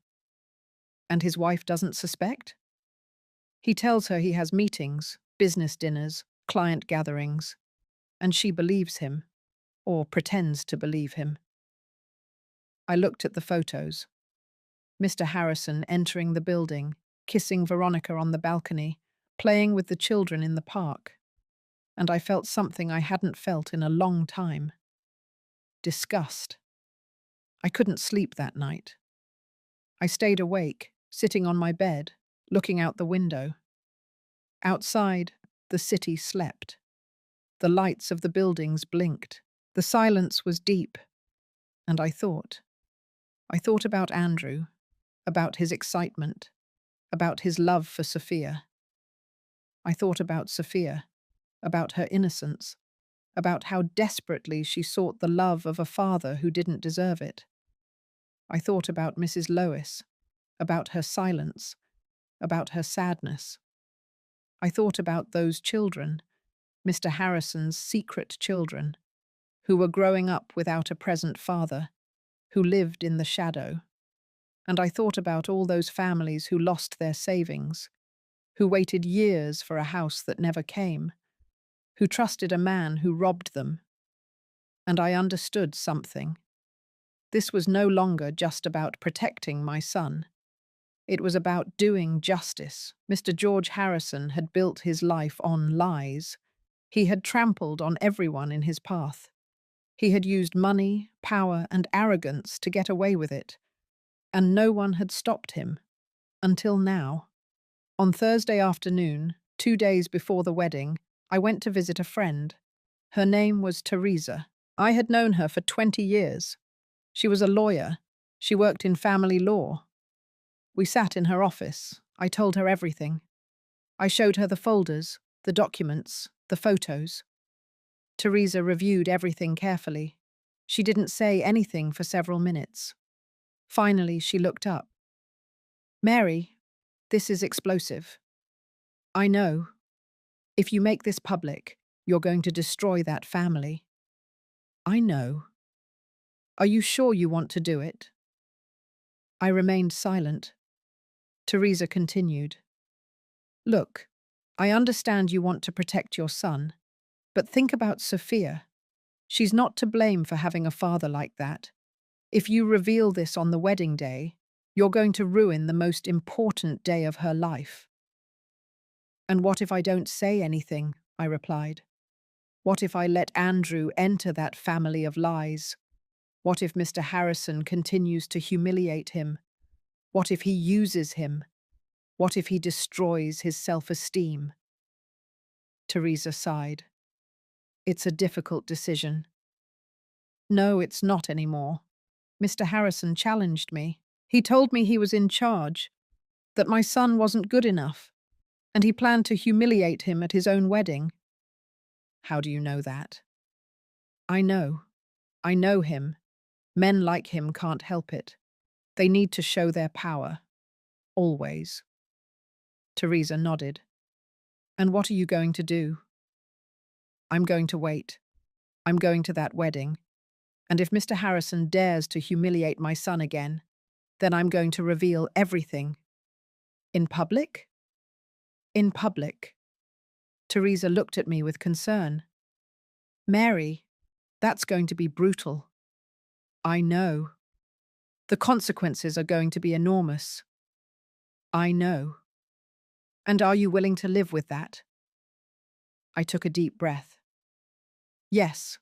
And his wife doesn't suspect? He tells her he has meetings, business dinners, client gatherings, and she believes him, or pretends to believe him. I looked at the photos. Mr. Harrison entering the building, kissing Veronica on the balcony, playing with the children in the park. And I felt something I hadn't felt in a long time. Disgust. I couldn't sleep that night. I stayed awake, sitting on my bed, looking out the window. Outside, the city slept. The lights of the buildings blinked. The silence was deep. And I thought. I thought about Andrew, about his excitement, about his love for Sophia. I thought about Sophia, about her innocence, about how desperately she sought the love of a father who didn't deserve it. I thought about Mrs. Lois, about her silence, about her sadness. I thought about those children, Mr. Harrison's secret children, who were growing up without a present father, who lived in the shadow. And I thought about all those families who lost their savings, who waited years for a house that never came, who trusted a man who robbed them. And I understood something. This was no longer just about protecting my son. It was about doing justice. Mr. George Harrison had built his life on lies. He had trampled on everyone in his path. He had used money, power, and arrogance to get away with it, and no one had stopped him. Until now. On Thursday afternoon, 2 days before the wedding, I went to visit a friend. Her name was Teresa. I had known her for 20 years. She was a lawyer. She worked in family law. We sat in her office. I told her everything. I showed her the folders, the documents, the photos. Teresa reviewed everything carefully. She didn't say anything for several minutes. Finally, she looked up. "Mary, this is explosive. I know. If you make this public, you're going to destroy that family." "I know. Are you sure you want to do it?" I remained silent. Teresa continued. "Look, I understand you want to protect your son, but think about Sophia. She's not to blame for having a father like that. If you reveal this on the wedding day, you're going to ruin the most important day of her life." "And what if I don't say anything?" I replied. "What if I let Andrew enter that family of lies? What if Mr. Harrison continues to humiliate him? What if he uses him? What if he destroys his self-esteem?" Teresa sighed. "It's a difficult decision." "No, it's not anymore. Mr. Harrison challenged me. He told me he was in charge, that my son wasn't good enough, and he planned to humiliate him at his own wedding." "How do you know that?" "I know. I know him. Men like him can't help it. They need to show their power. Always." Teresa nodded. "And what are you going to do?" "I'm going to wait. I'm going to that wedding. And if Mr. Harrison dares to humiliate my son again, then I'm going to reveal everything." "In public?" "In public." Teresa looked at me with concern. "Mary, that's going to be brutal." "I know. The consequences are going to be enormous." "I know. And are you willing to live with that?" I took a deep breath. "Yes,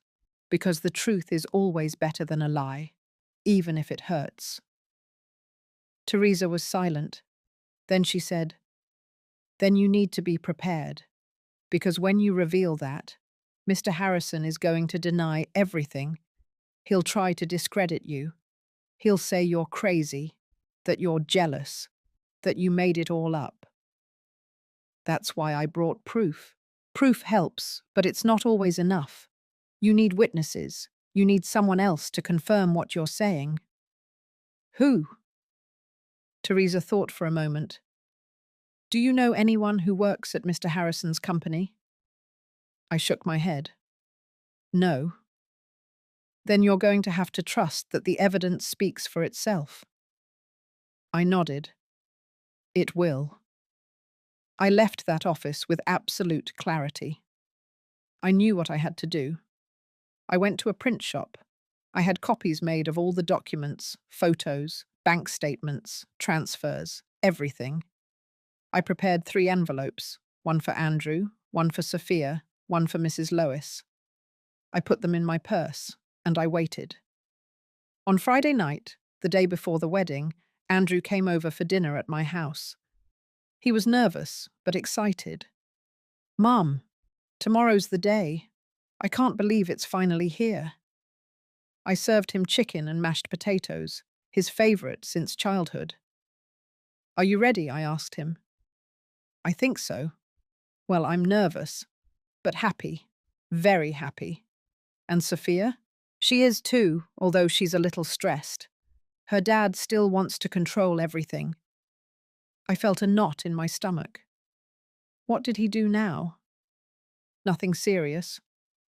because the truth is always better than a lie, even if it hurts." Teresa was silent. Then she said, "Then you need to be prepared, because when you reveal that, Mr. Harrison is going to deny everything. He'll try to discredit you. He'll say you're crazy, that you're jealous, that you made it all up." That's why I brought proof. Proof helps, but it's not always enough. You need witnesses. You need someone else to confirm what you're saying. "Who?" Teresa thought for a moment. "Do you know anyone who works at Mr. Harrison's company?" I shook my head. "No." "Then you're going to have to trust that the evidence speaks for itself." I nodded. "It will." I left that office with absolute clarity. I knew what I had to do. I went to a print shop. I had copies made of all the documents, photos, bank statements, transfers, everything. I prepared 3 envelopes, one for Andrew, one for Sophia, one for Mrs. Lois. I put them in my purse, and I waited. On Friday night, the day before the wedding, Andrew came over for dinner at my house. He was nervous, but excited. "Mum, tomorrow's the day. I can't believe it's finally here." I served him chicken and mashed potatoes, his favorite since childhood. "Are you ready?" I asked him. "I think so." "Well, I'm nervous, but happy, very happy." "And Sophia?" "She is too, although she's a little stressed. Her dad still wants to control everything." I felt a knot in my stomach. What did he do now? Nothing serious.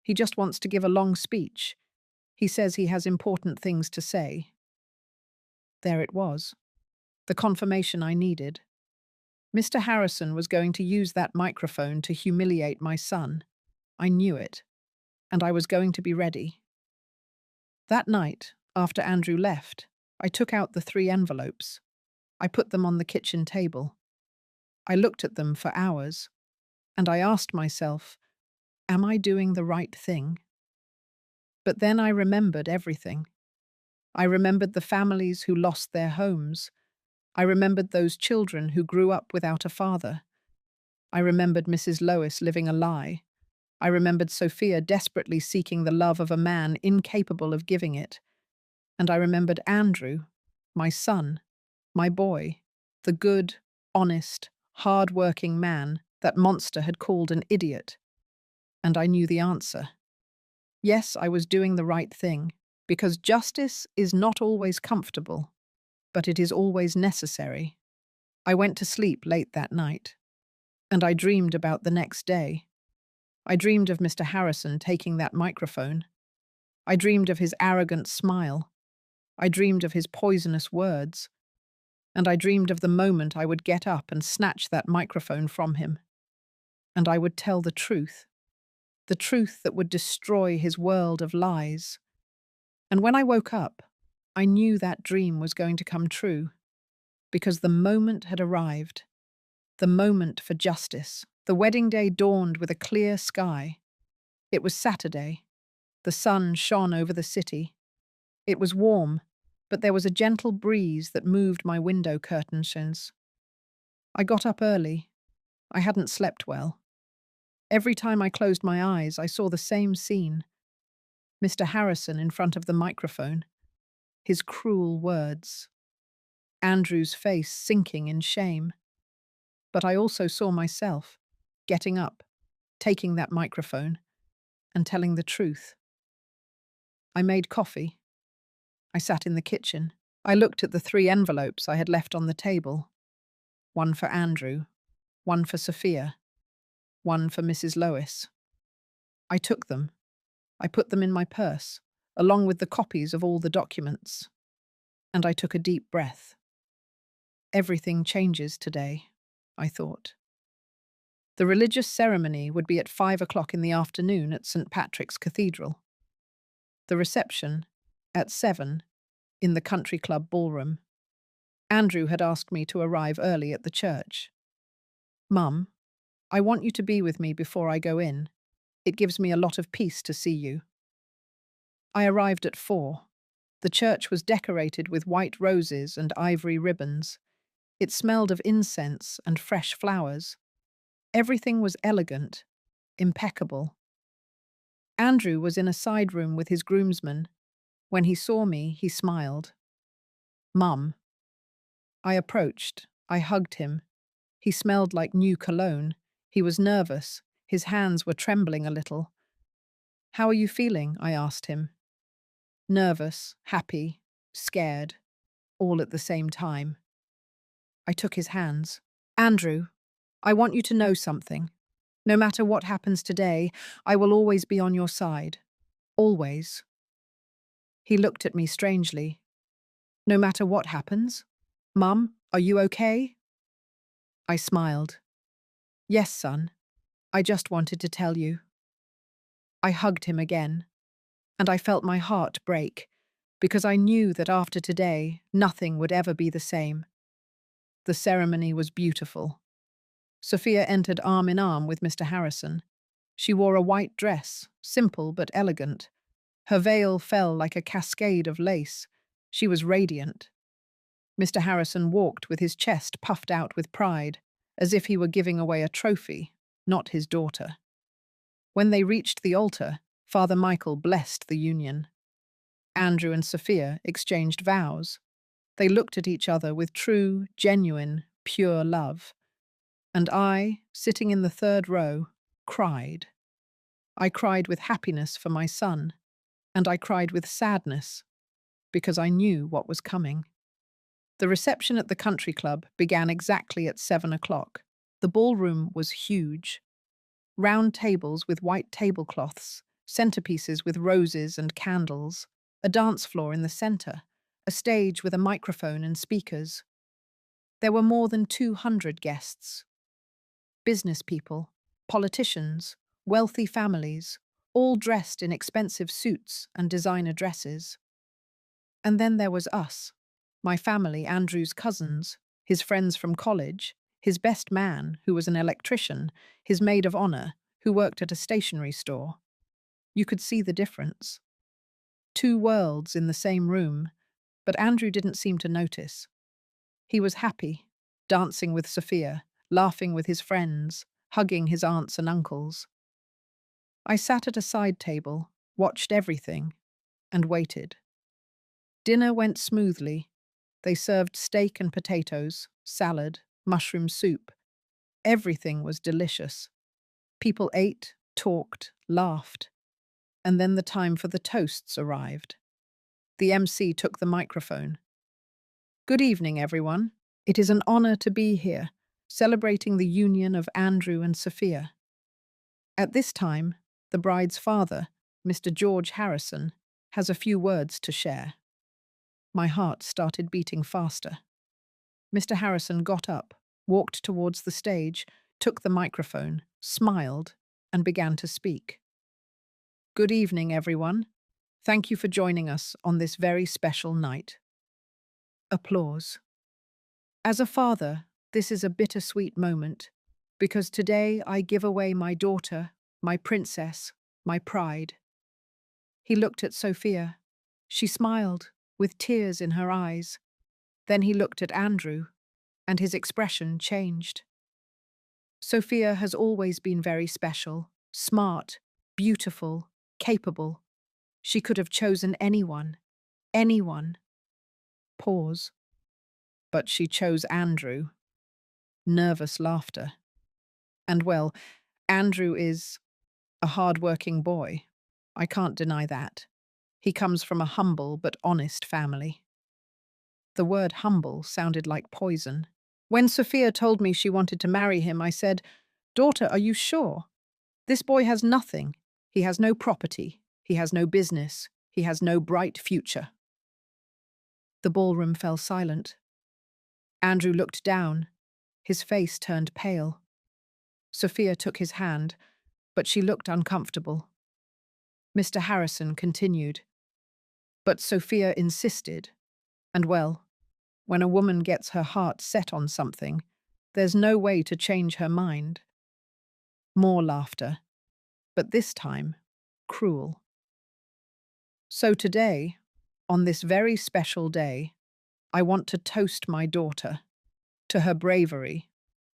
He just wants to give a long speech. He says he has important things to say. There it was. The confirmation I needed. Mr. Harrison was going to use that microphone to humiliate my son. I knew it, and I was going to be ready. That night, after Andrew left, I took out the 3 envelopes. I put them on the kitchen table. I looked at them for hours, and I asked myself, am I doing the right thing? But then I remembered everything. I remembered the families who lost their homes. I remembered those children who grew up without a father. I remembered Mrs. Lois living a lie. I remembered Sophia desperately seeking the love of a man incapable of giving it. And I remembered Andrew, my son, my boy, the good, honest, hard-working man that Monster had called an idiot. And I knew the answer. Yes, I was doing the right thing, because justice is not always comfortable, but it is always necessary. I went to sleep late that night, and I dreamed about the next day. I dreamed of Mr. Harrison taking that microphone. I dreamed of his arrogant smile. I dreamed of his poisonous words. And I dreamed of the moment I would get up and snatch that microphone from him. And I would tell the truth that would destroy his world of lies. And when I woke up, I knew that dream was going to come true, because the moment had arrived, the moment for justice. The wedding day dawned with a clear sky. It was Saturday. The sun shone over the city. It was warm, but there was a gentle breeze that moved my window curtains. I got up early. I hadn't slept well. Every time I closed my eyes, I saw the same scene. Mr. Harrison in front of the microphone, his cruel words. Andrew's face sinking in shame. But I also saw myself, getting up, taking that microphone, and telling the truth. I made coffee. I sat in the kitchen. I looked at the 3 envelopes I had left on the table. One for Andrew, one for Sophia, one for Mrs. Lois. I took them. I put them in my purse, along with the copies of all the documents. And I took a deep breath. Everything changes today, I thought. The religious ceremony would be at 5 o'clock in the afternoon at St. Patrick's Cathedral. The reception at 7 in the country club ballroom. Andrew had asked me to arrive early at the church. Mum, I want you to be with me before I go in. It gives me a lot of peace to see you. I arrived at 4. The church was decorated with white roses and ivory ribbons. It smelled of incense and fresh flowers. Everything was elegant, impeccable. Andrew was in a side room with his groomsmen. When he saw me, he smiled. Mum. I approached. I hugged him. He smelled like new cologne. He was nervous. His hands were trembling a little. How are you feeling? I asked him. Nervous, happy, scared, all at the same time. I took his hands. Andrew, I want you to know something. No matter what happens today, I will always be on your side. Always. He looked at me strangely. No matter what happens? Mum, are you okay? I smiled. Yes, son. I just wanted to tell you. I hugged him again, and I felt my heart break, because I knew that after today, nothing would ever be the same. The ceremony was beautiful. Sophia entered arm in arm with Mr. Harrison. She wore a white dress, simple but elegant. Her veil fell like a cascade of lace. She was radiant. Mr. Harrison walked with his chest puffed out with pride, as if he were giving away a trophy, not his daughter. When they reached the altar, Father Michael blessed the union. Andrew and Sophia exchanged vows. They looked at each other with true, genuine, pure love. And I, sitting in the 3rd row, cried. I cried with happiness for my son, and I cried with sadness, because I knew what was coming. The reception at the country club began exactly at 7 o'clock. The ballroom was huge. Round tables with white tablecloths, centerpieces with roses and candles, a dance floor in the center, a stage with a microphone and speakers. There were more than 200 guests. Business people, politicians, wealthy families, all dressed in expensive suits and designer dresses. And then there was us, my family, Andrew's cousins. his friends from college, his best man, who was an electrician, his maid of honor, who worked at a stationery store. You could see the difference. Two worlds in the same room, but Andrew didn't seem to notice. He was happy, dancing with Sophia, laughing with his friends, hugging his aunts and uncles. I sat at a side table, watched everything, and waited. Dinner went smoothly. They served steak and potatoes, salad, mushroom soup. Everything was delicious. People ate, talked, laughed. And then the time for the toasts arrived. The MC took the microphone. "Good evening, everyone. It is an honor to be here, celebrating the union of Andrew and Sophia. At this time, the bride's father, Mr. George Harrison, has a few words to share." My heart started beating faster. Mr. Harrison got up, walked towards the stage, took the microphone, smiled, and began to speak. "Good evening, everyone. Thank you for joining us on this very special night." Applause. As a father, this is a bittersweet moment, because today I give away my daughter, my princess, my pride. He looked at Sophia. She smiled, with tears in her eyes. Then he looked at Andrew, and his expression changed. Sophia has always been very special, smart, beautiful, capable. She could have chosen anyone. Anyone. Pause. But she chose Andrew. Nervous laughter. And well, Andrew is a hard-working boy. I can't deny that. He comes from a humble but honest family. The word humble sounded like poison. When Sophia told me she wanted to marry him, I said, "Daughter, are you sure? This boy has nothing. He has no property. He has no business. He has no bright future." The ballroom fell silent. Andrew looked down. His face turned pale. Sophia took his hand, but she looked uncomfortable. Mr. Harrison continued. But Sophia insisted. And well, when a woman gets her heart set on something, there's no way to change her mind. More laughter, but this time, cruel. So today, on this very special day, I want to toast my daughter, to her bravery,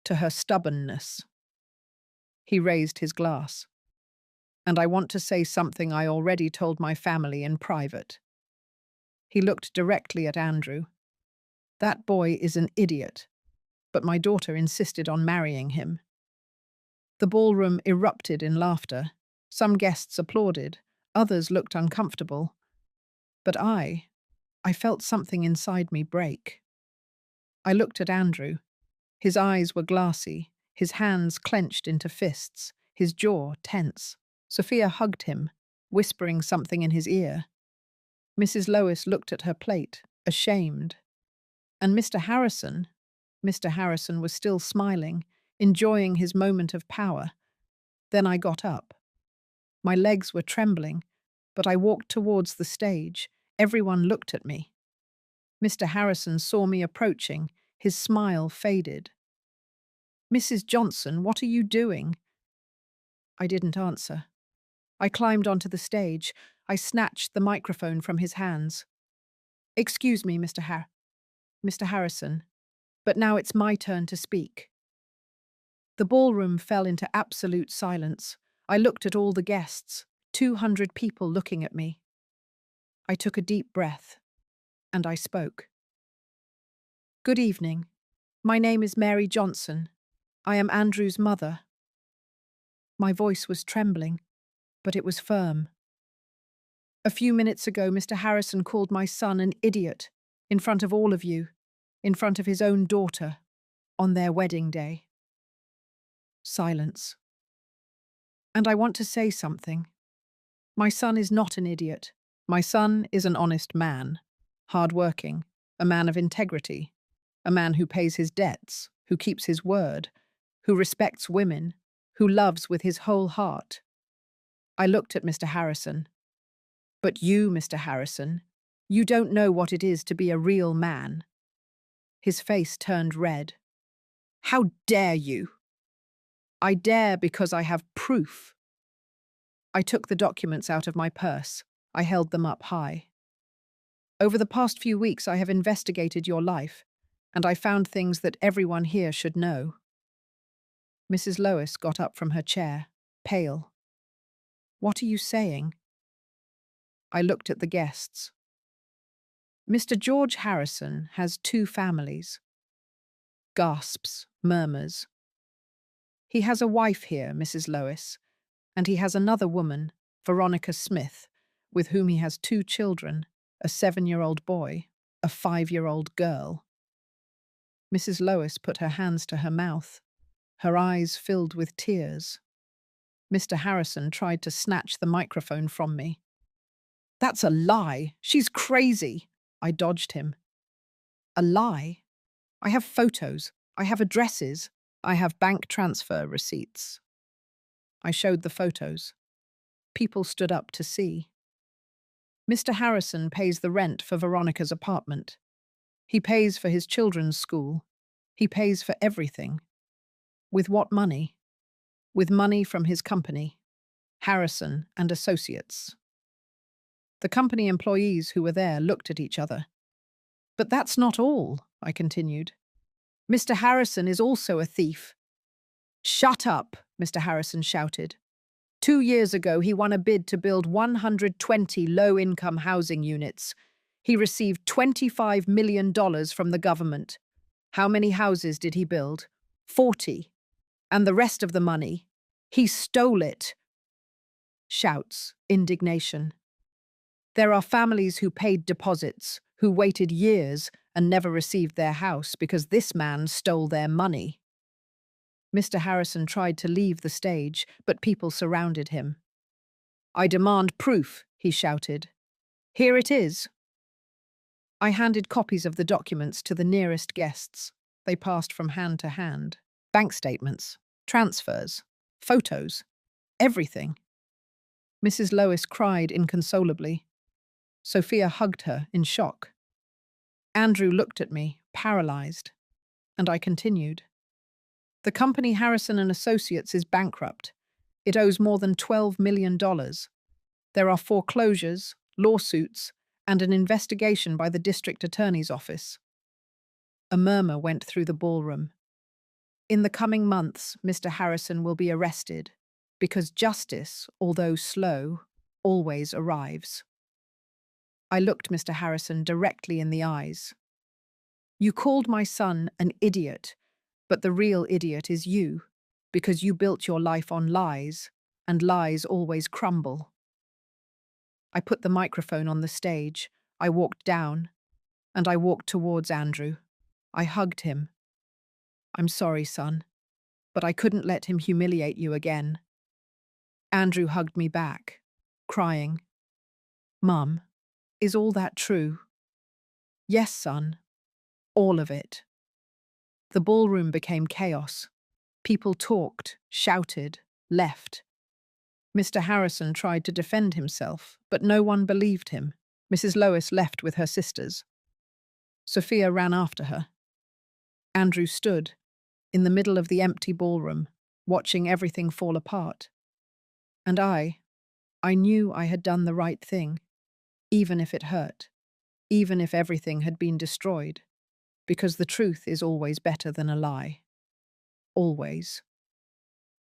to her stubbornness. He raised his glass. And I want to say something I already told my family in private. He looked directly at Andrew. That boy is an idiot, but my daughter insisted on marrying him. The ballroom erupted in laughter. Some guests applauded, others looked uncomfortable. But I felt something inside me break. I looked at Andrew. His eyes were glassy, his hands clenched into fists, his jaw tense. Sophia hugged him, whispering something in his ear. Mrs. Lois looked at her plate, ashamed. And Mr. Harrison was still smiling, enjoying his moment of power. Then I got up. My legs were trembling, but I walked towards the stage. Everyone looked at me. Mr. Harrison saw me approaching. His smile faded. "Mrs. Johnson, what are you doing?" I didn't answer. I climbed onto the stage. I snatched the microphone from his hands. "Excuse me, Mr. Harrison, but now it's my turn to speak." The ballroom fell into absolute silence. I looked at all the guests, 200 people looking at me. I took a deep breath, and I spoke. "Good evening. My name is Mary Johnson. I am Andrew's mother." My voice was trembling, but it was firm. "A few minutes ago, Mr. Harrison called my son an idiot, in front of all of you, in front of his own daughter, on their wedding day." Silence. "And I want to say something. My son is not an idiot. My son is an honest man, hard-working, a man of integrity, a man who pays his debts, who keeps his word, who respects women, who loves with his whole heart." I looked at Mr. Harrison. "But you, Mr. Harrison, you don't know what it is to be a real man." His face turned red. How dare you? I dare because I have proof. I took the documents out of my purse. I held them up high. Over the past few weeks, I have investigated your life, and I found things that everyone here should know. Mrs. Lois got up from her chair, pale. What are you saying? I looked at the guests. Mr. George Harrison has 2 families. Gasps, murmurs. He has a wife here, Mrs. Lois, and he has another woman, Veronica Smith, with whom he has 2 children, a 7-year-old boy, a 5-year-old girl. Mrs. Lois put her hands to her mouth. Her eyes filled with tears. Mr. Harrison tried to snatch the microphone from me. That's a lie. She's crazy. I dodged him. A lie? I have photos. I have addresses. I have bank transfer receipts. I showed the photos. People stood up to see. Mr. Harrison pays the rent for Veronica's apartment. He pays for his children's school. He pays for everything. With what money? With money from his company, Harrison and Associates. The company employees who were there looked at each other. But that's not all, I continued. Mr. Harrison is also a thief. Shut up, Mr. Harrison shouted. 2 years ago, he won a bid to build 120 low-income housing units. He received $25 million from the government. How many houses did he build? 40. And the rest of the money? He stole it. Shouts, indignation. There are families who paid deposits, who waited years and never received their house because this man stole their money. Mr. Harrison tried to leave the stage, but people surrounded him. I demand proof, he shouted. Here it is. I handed copies of the documents to the nearest guests. They passed from hand to hand. Bank statements, transfers, photos, everything. Mrs. Lois cried inconsolably. Sophia hugged her in shock. Andrew looked at me, paralyzed, and I continued. The company Harrison and Associates is bankrupt. It owes more than $12 million. There are foreclosures, lawsuits, and an investigation by the district attorney's office. A murmur went through the ballroom. In the coming months, Mr. Harrison will be arrested, because justice, although slow, always arrives. I looked Mr. Harrison directly in the eyes. You called my son an idiot, but the real idiot is you, because you built your life on lies, and lies always crumble. I put the microphone on the stage. I walked down, and I walked towards Andrew. I hugged him. I'm sorry, son, but I couldn't let him humiliate you again. Andrew hugged me back, crying. Mum, is all that true? Yes, son, all of it. The ballroom became chaos. People talked, shouted, left. Mr. Harrison tried to defend himself, but no one believed him. Mrs. Lois left with her sisters. Sophia ran after her. Andrew stood, in the middle of the empty ballroom, watching everything fall apart. And I knew I had done the right thing, even if it hurt, even if everything had been destroyed, because the truth is always better than a lie. Always.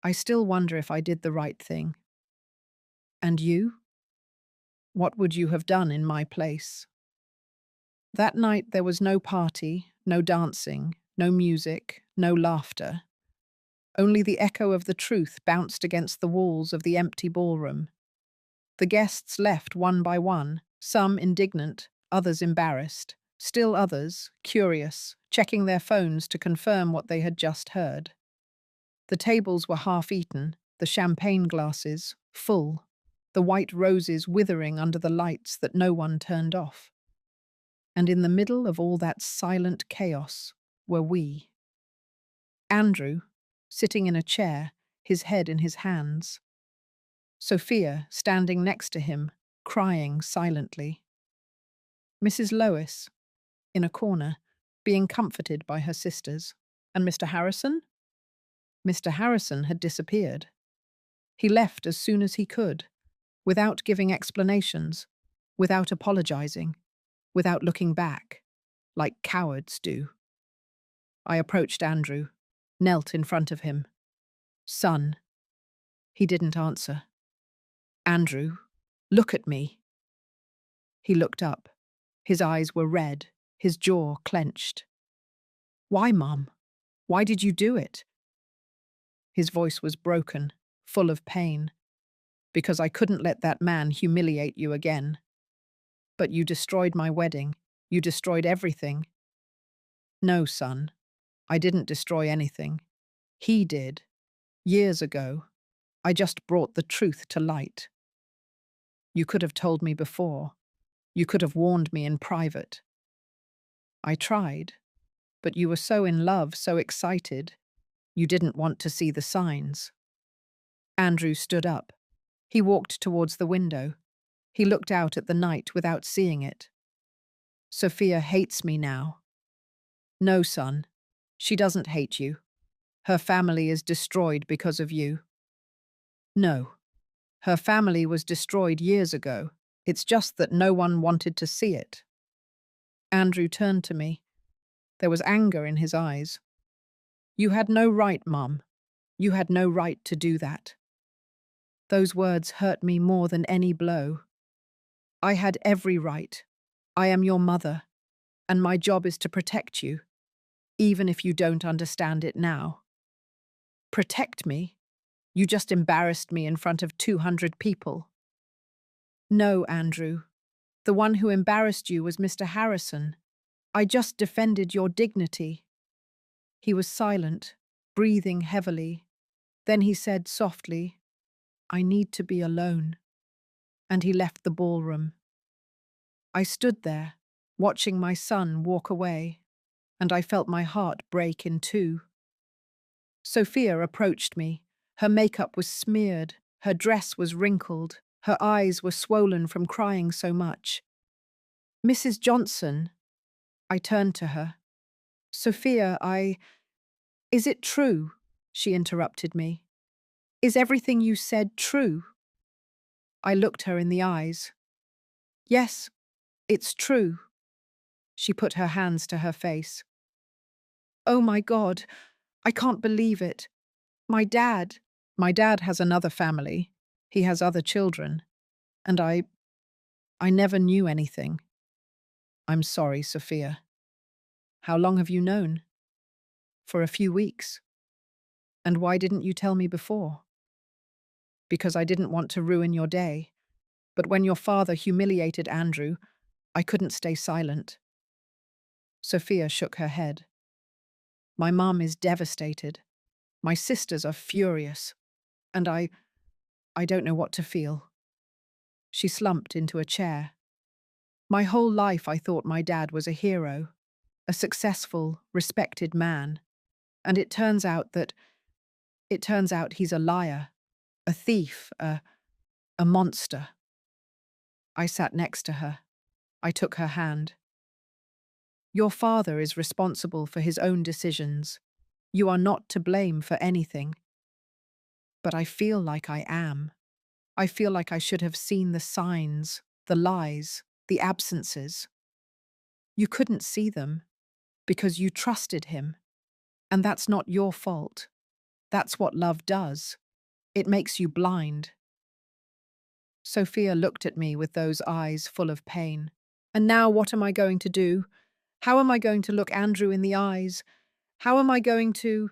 I still wonder if I did the right thing. And you? What would you have done in my place? That night there was no party, no dancing, no music, no laughter. Only the echo of the truth bounced against the walls of the empty ballroom. The guests left one by one, some indignant, others embarrassed, still others, curious, checking their phones to confirm what they had just heard. The tables were half-eaten, the champagne glasses full, the white roses withering under the lights that no one turned off. And in the middle of all that silent chaos were we. Andrew, sitting in a chair, his head in his hands. Sophia, standing next to him, crying silently. Mrs. Lois, in a corner, being comforted by her sisters. And Mr. Harrison? Mr. Harrison had disappeared. He left as soon as he could, without giving explanations, without apologizing, without looking back, like cowards do. I approached Andrew, knelt in front of him. Son. He didn't answer. Andrew, look at me. He looked up. His eyes were red, his jaw clenched. Why, Mum? Why did you do it? His voice was broken, full of pain. Because I couldn't let that man humiliate you again. But you destroyed my wedding. You destroyed everything. No, son. I didn't destroy anything. He did. Years ago. I just brought the truth to light. You could have told me before. You could have warned me in private. I tried, but you were so in love, so excited. You didn't want to see the signs. Andrew stood up. He walked towards the window. He looked out at the night without seeing it. Sophia hates me now. No, son. She doesn't hate you. Her family is destroyed because of you. No. Her family was destroyed years ago. It's just that no one wanted to see it. Andrew turned to me. There was anger in his eyes. You had no right, Mum. You had no right to do that. Those words hurt me more than any blow. I had every right. I am your mother, and my job is to protect you, even if you don't understand it now. Protect me? You just embarrassed me in front of 200 people. No, Andrew. The one who embarrassed you was Mr. Harrison. I just defended your dignity. He was silent, breathing heavily. Then he said softly, I need to be alone. And he left the ballroom. I stood there, watching my son walk away, and I felt my heart break in two. Sophia approached me. Her makeup was smeared, her dress was wrinkled, her eyes were swollen from crying so much. Mrs. Johnson, I turned to her. Sophia, Is it true? She interrupted me. Is everything you said true? I looked her in the eyes. Yes, it's true. She put her hands to her face. Oh my God, I can't believe it. My dad has another family. He has other children. And I never knew anything. I'm sorry, Sophia. How long have you known? For a few weeks. And why didn't you tell me before? Because I didn't want to ruin your day. But when your father humiliated Andrew, I couldn't stay silent. Sophia shook her head. My mum is devastated. My sisters are furious. And I don't know what to feel. She slumped into a chair. My whole life I thought my dad was a hero, a successful, respected man. And it turns out he's a liar, a thief, a monster. I sat next to her. I took her hand. Your father is responsible for his own decisions. You are not to blame for anything. But I feel like I am. I feel like I should have seen the signs, the lies, the absences. You couldn't see them because you trusted him. And that's not your fault. That's what love does. It makes you blind. Sophia looked at me with those eyes full of pain. And now what am I going to do? How am I going to look Andrew in the eyes? How am I going to…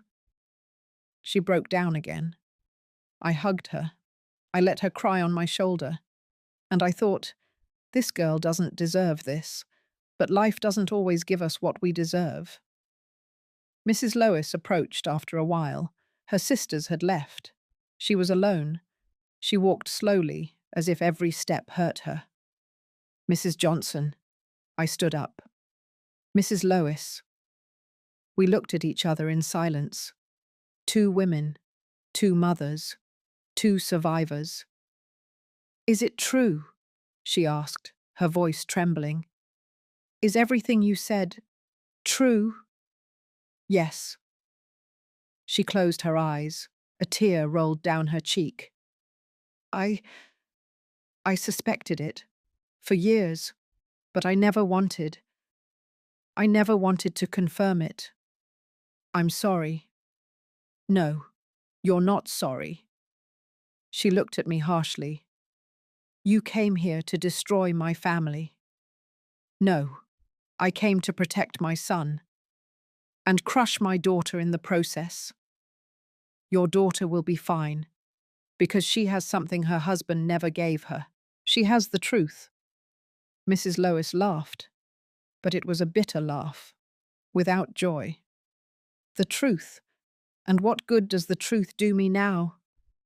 She broke down again. I hugged her. I let her cry on my shoulder. And I thought, this girl doesn't deserve this. But life doesn't always give us what we deserve. Mrs. Lois approached after a while. Her sisters had left. She was alone. She walked slowly, as if every step hurt her. Mrs. Johnson. I stood up. Mrs. Lois. We looked at each other in silence. Two women, two mothers, two survivors. Is it true? She asked, her voice trembling. Is everything you said True. Yes. She closed her eyes. A tear rolled down her cheek. I suspected it. For years. But I never wanted. I never wanted to confirm it. I'm sorry. No, you're not sorry. She looked at me harshly. You came here to destroy my family. No, I came to protect my son. And crush my daughter in the process. Your daughter will be fine, because she has something her husband never gave her. She has the truth. Mrs. Lois laughed, but it was a bitter laugh, without joy. The truth. And what good does the truth do me now?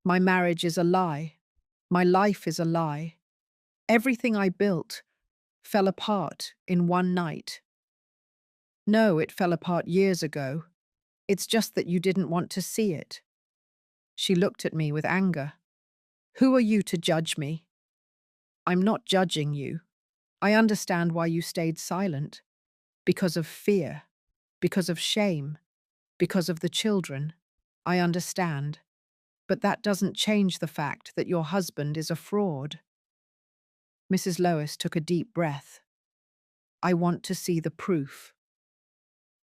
My marriage is a lie. My life is a lie. Everything I built fell apart in one night. No, it fell apart years ago. It's just that you didn't want to see it. She looked at me with anger. Who are you to judge me? I'm not judging you. I understand why you stayed silent. Because of fear. Because of shame. Because of the children. I understand. But that doesn't change the fact that your husband is a fraud. Mrs. Lois took a deep breath. I want to see the proof.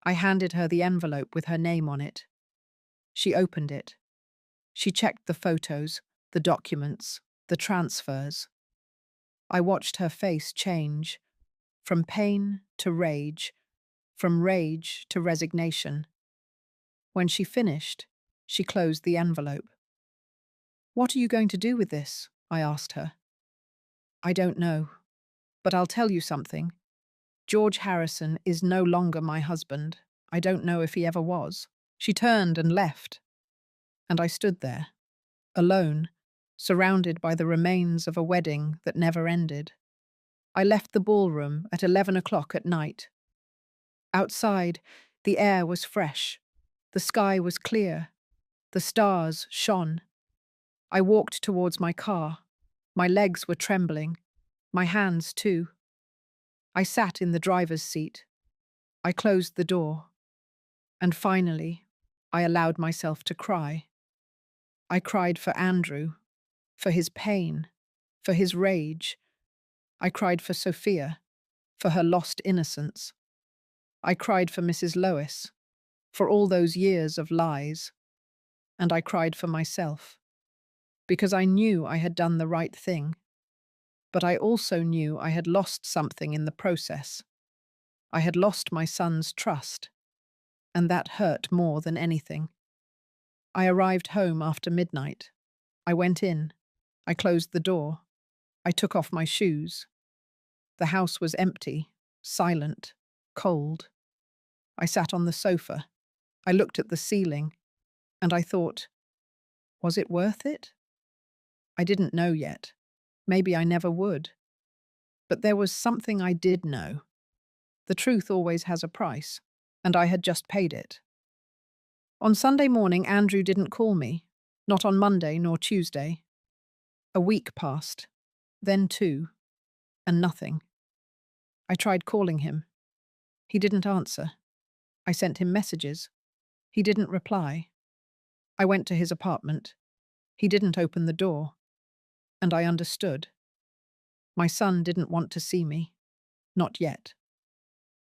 I handed her the envelope with her name on it. She opened it. She checked the photos, the documents, the transfers. I watched her face change, from pain to rage, from rage to resignation. When she finished, she closed the envelope. What are you going to do with this? I asked her. I don't know, but I'll tell you something. George Harrison is no longer my husband. I don't know if he ever was. She turned and left, and I stood there, alone, surrounded by the remains of a wedding that never ended. I left the ballroom at 11 o'clock at night. Outside, the air was fresh. The sky was clear. The stars shone. I walked towards my car. My legs were trembling. My hands, too. I sat in the driver's seat. I closed the door. And finally, I allowed myself to cry. I cried for Andrew, for his pain, for his rage. I cried for Sophia, for her lost innocence. I cried for Mrs. Lois, for all those years of lies. And I cried for myself, because I knew I had done the right thing. But I also knew I had lost something in the process. I had lost my son's trust, and that hurt more than anything. I arrived home after midnight. I went in. I closed the door. I took off my shoes. The house was empty, silent, cold. I sat on the sofa. I looked at the ceiling, and I thought, was it worth it? I didn't know yet. Maybe I never would. But there was something I did know. The truth always has a price, and I had just paid it. On Sunday morning, Andrew didn't call me, not on Monday nor Tuesday. A week passed, then two, and nothing. I tried calling him. He didn't answer. I sent him messages. He didn't reply. I went to his apartment. He didn't open the door. And I understood. My son didn't want to see me. Not yet.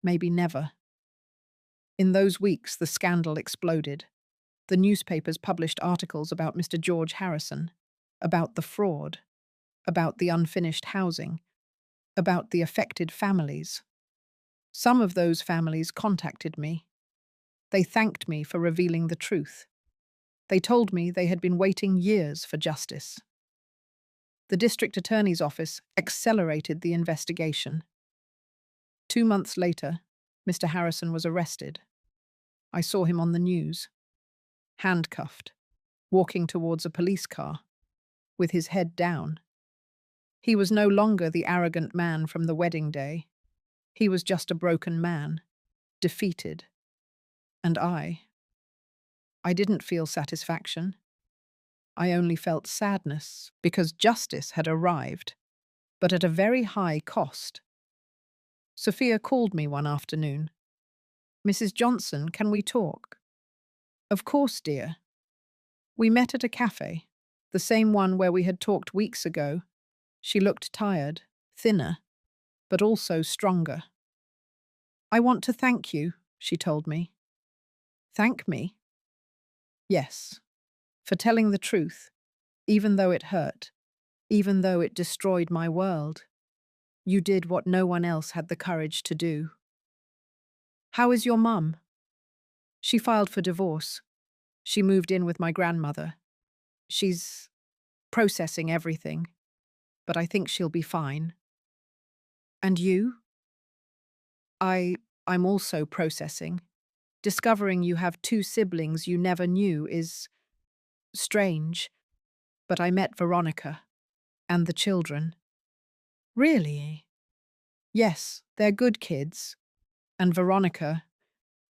Maybe never. In those weeks, the scandal exploded. The newspapers published articles about Mr. George Harrison, about the fraud, about the unfinished housing, about the affected families. Some of those families contacted me. They thanked me for revealing the truth. They told me they had been waiting years for justice. The district attorney's office accelerated the investigation. 2 months later, Mr. Harrison was arrested. I saw him on the news, handcuffed, walking towards a police car, with his head down. He was no longer the arrogant man from the wedding day. He was just a broken man, defeated. And I didn't feel satisfaction. I only felt sadness because justice had arrived, but at a very high cost. Sophia called me one afternoon. Mrs. Johnson, can we talk? Of course, dear. We met at a cafe, the same one where we had talked weeks ago. She looked tired, thinner, but also stronger. I want to thank you, she told me. Thank me? Yes, for telling the truth, even though it hurt, even though it destroyed my world. You did what no one else had the courage to do. How is your mum? She filed for divorce. She moved in with my grandmother. She's processing everything, but I think she'll be fine. And you? I'm also processing. Discovering you have two siblings you never knew is strange, but I met Veronica and the children. Really? Yes, they're good kids. And Veronica,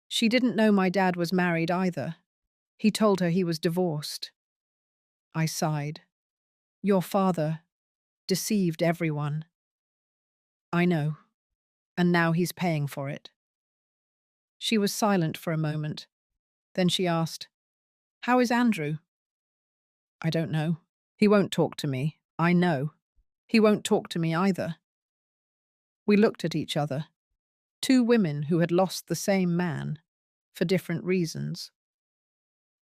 she didn't know my dad was married either. He told her he was divorced. I sighed. Your father deceived everyone. I know, and now he's paying for it. She was silent for a moment. Then she asked, How is Andrew? I don't know. He won't talk to me. I know. He won't talk to me either. We looked at each other. Two women who had lost the same man, for different reasons.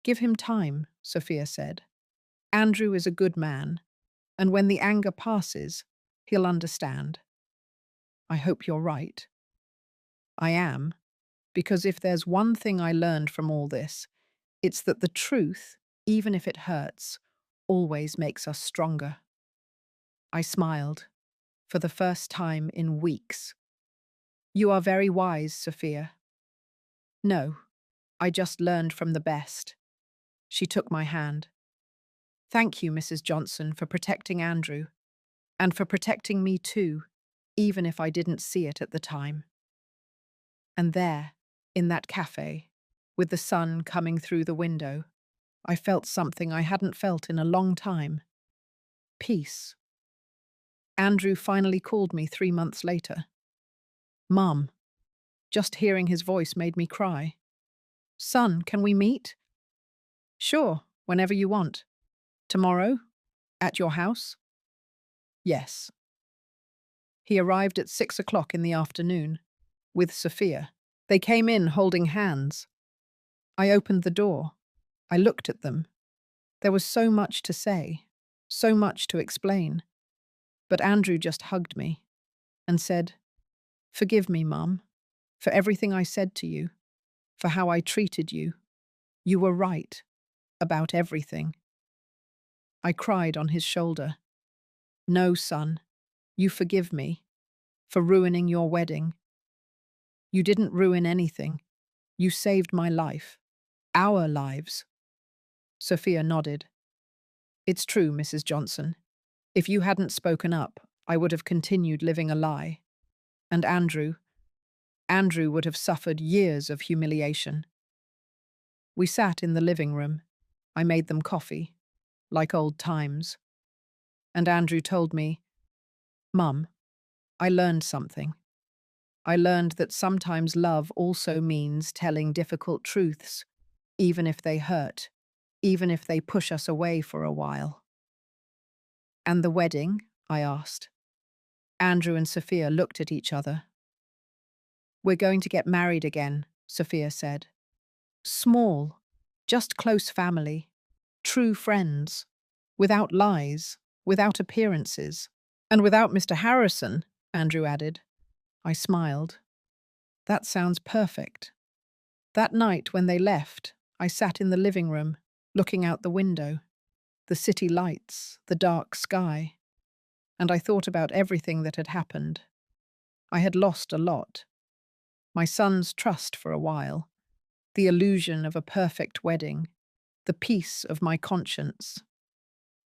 Give him time, Sophia said. Andrew is a good man, and when the anger passes, he'll understand. I hope you're right. I am, because if there's one thing I learned from all this, it's that the truth, even if it hurts, always makes us stronger. I smiled, for the first time in weeks. You are very wise, Sophia. No, I just learned from the best. She took my hand. Thank you, Mrs. Johnson, for protecting Andrew, and for protecting me too, even if I didn't see it at the time. And there, in that cafe, with the sun coming through the window, I felt something I hadn't felt in a long time. Peace. Andrew finally called me 3 months later. Mum. Just hearing his voice made me cry. Son, can we meet? Sure, whenever you want. Tomorrow? At your house? Yes. He arrived at 6 o'clock in the afternoon, with Sophia. They came in holding hands. I opened the door. I looked at them. There was so much to say, so much to explain. But Andrew just hugged me and said, Forgive me, Mum, for everything I said to you, for how I treated you. You were right about everything. I cried on his shoulder. No, son, you forgive me for ruining your wedding. You didn't ruin anything. You saved my life, our lives. Sophia nodded. It's true, Mrs. Johnson. If you hadn't spoken up, I would have continued living a lie. And Andrew would have suffered years of humiliation. We sat in the living room. I made them coffee, like old times. And Andrew told me, Mum, I learned something. I learned that sometimes love also means telling difficult truths, even if they hurt, even if they push us away for a while. And the wedding? I asked. Andrew and Sophia looked at each other. We're going to get married again, Sophia said. Small, just close family, true friends, without lies, without appearances, and without Mr. Harrison, Andrew added. I smiled. That sounds perfect. That night when they left, I sat in the living room, looking out the window, the city lights, the dark sky, and I thought about everything that had happened. I had lost a lot. My son's trust for a while, the illusion of a perfect wedding, the peace of my conscience.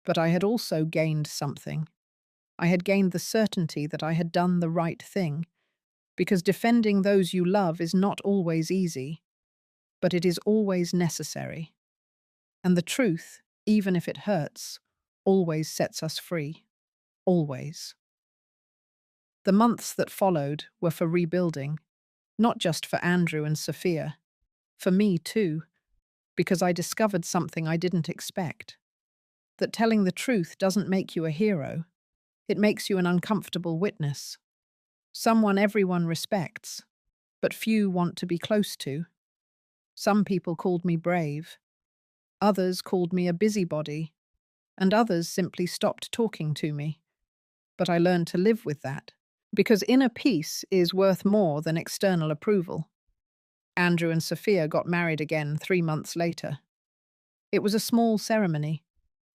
But I had also gained something. I had gained the certainty that I had done the right thing, because defending those you love is not always easy, but it is always necessary. And the truth, even if it hurts, always sets us free. Always. The months that followed were for rebuilding. Not just for Andrew and Sophia, for me too, because I discovered something I didn't expect. That telling the truth doesn't make you a hero, it makes you an uncomfortable witness. Someone everyone respects, but few want to be close to. Some people called me brave, others called me a busybody, and others simply stopped talking to me. But I learned to live with that, because inner peace is worth more than external approval. Andrew and Sophia got married again 3 months later. It was a small ceremony,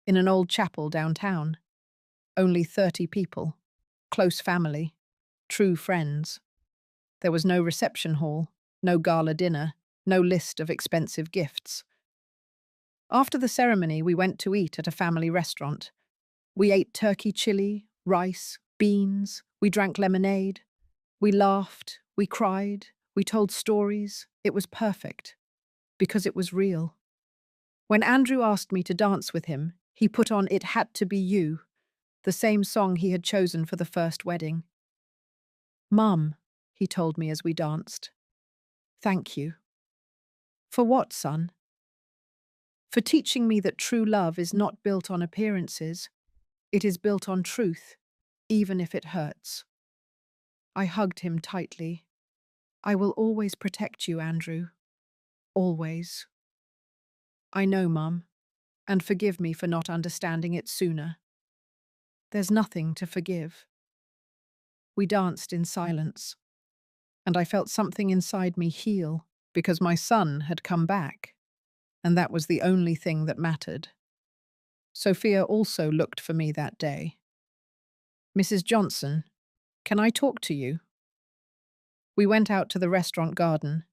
in an old chapel downtown. Only 30 people, close family, true friends. There was no reception hall, no gala dinner, no list of expensive gifts. After the ceremony, we went to eat at a family restaurant. We ate turkey chili, rice, beans, we drank lemonade. We laughed, we cried, we told stories. It was perfect, because it was real. When Andrew asked me to dance with him, he put on It Had to Be You, the same song he had chosen for the first wedding. "Mum," he told me as we danced. "Thank you." "For what, son?" "For teaching me that true love is not built on appearances. It is built on truth, even if it hurts." I hugged him tightly. "I will always protect you, Andrew. Always." "I know, Mum, and forgive me for not understanding it sooner." "There's nothing to forgive." We danced in silence, and I felt something inside me heal because my son had come back, and that was the only thing that mattered. Sophia also looked for me that day. "Mrs. Johnson, can I talk to you?" We went out to the restaurant garden.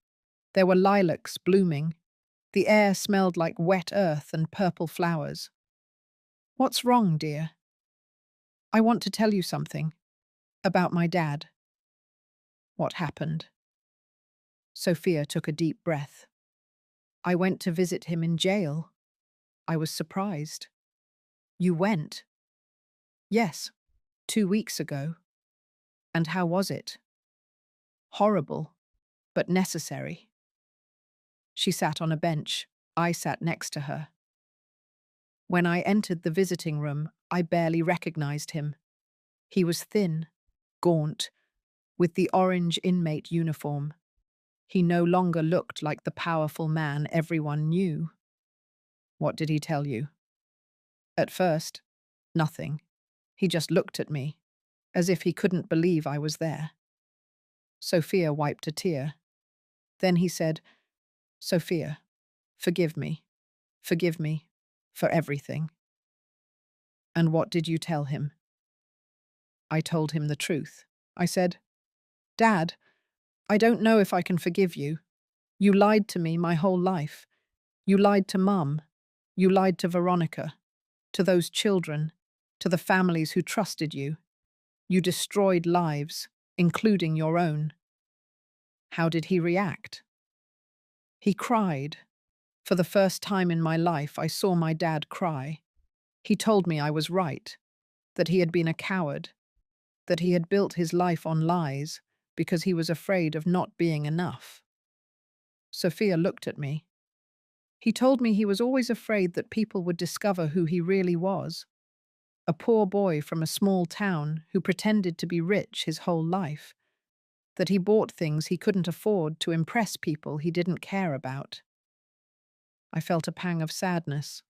There were lilacs blooming. The air smelled like wet earth and purple flowers. "What's wrong, dear?" "I want to tell you something. About my dad." "What happened?" Sophia took a deep breath. "I went to visit him in jail." I was surprised. "You went?" "Yes, 2 weeks ago." "And how was it?" "Horrible, but necessary." She sat on a bench. I sat next to her. When I entered the visiting room, I barely recognized him. He was thin, gaunt, with the orange inmate uniform. He no longer looked like the powerful man everyone knew. "What did he tell you?" "At first, nothing. He just looked at me, as if he couldn't believe I was there." Sophia wiped a tear. Then he said, "Sophia, forgive me. Forgive me for everything." "And what did you tell him?" I told him the truth. I said, "Dad, I don't know if I can forgive you. You lied to me my whole life. You lied to Mum. You lied to Veronica, to those children, to the families who trusted you. You destroyed lives, including your own." How did he react? He cried. For the first time in my life, I saw my dad cry. He told me I was right, that he had been a coward, that he had built his life on lies because he was afraid of not being enough. Sophia looked at me. He told me he was always afraid that people would discover who he really was. A poor boy from a small town who pretended to be rich his whole life. That he bought things he couldn't afford to impress people he didn't care about. I felt a pang of sadness.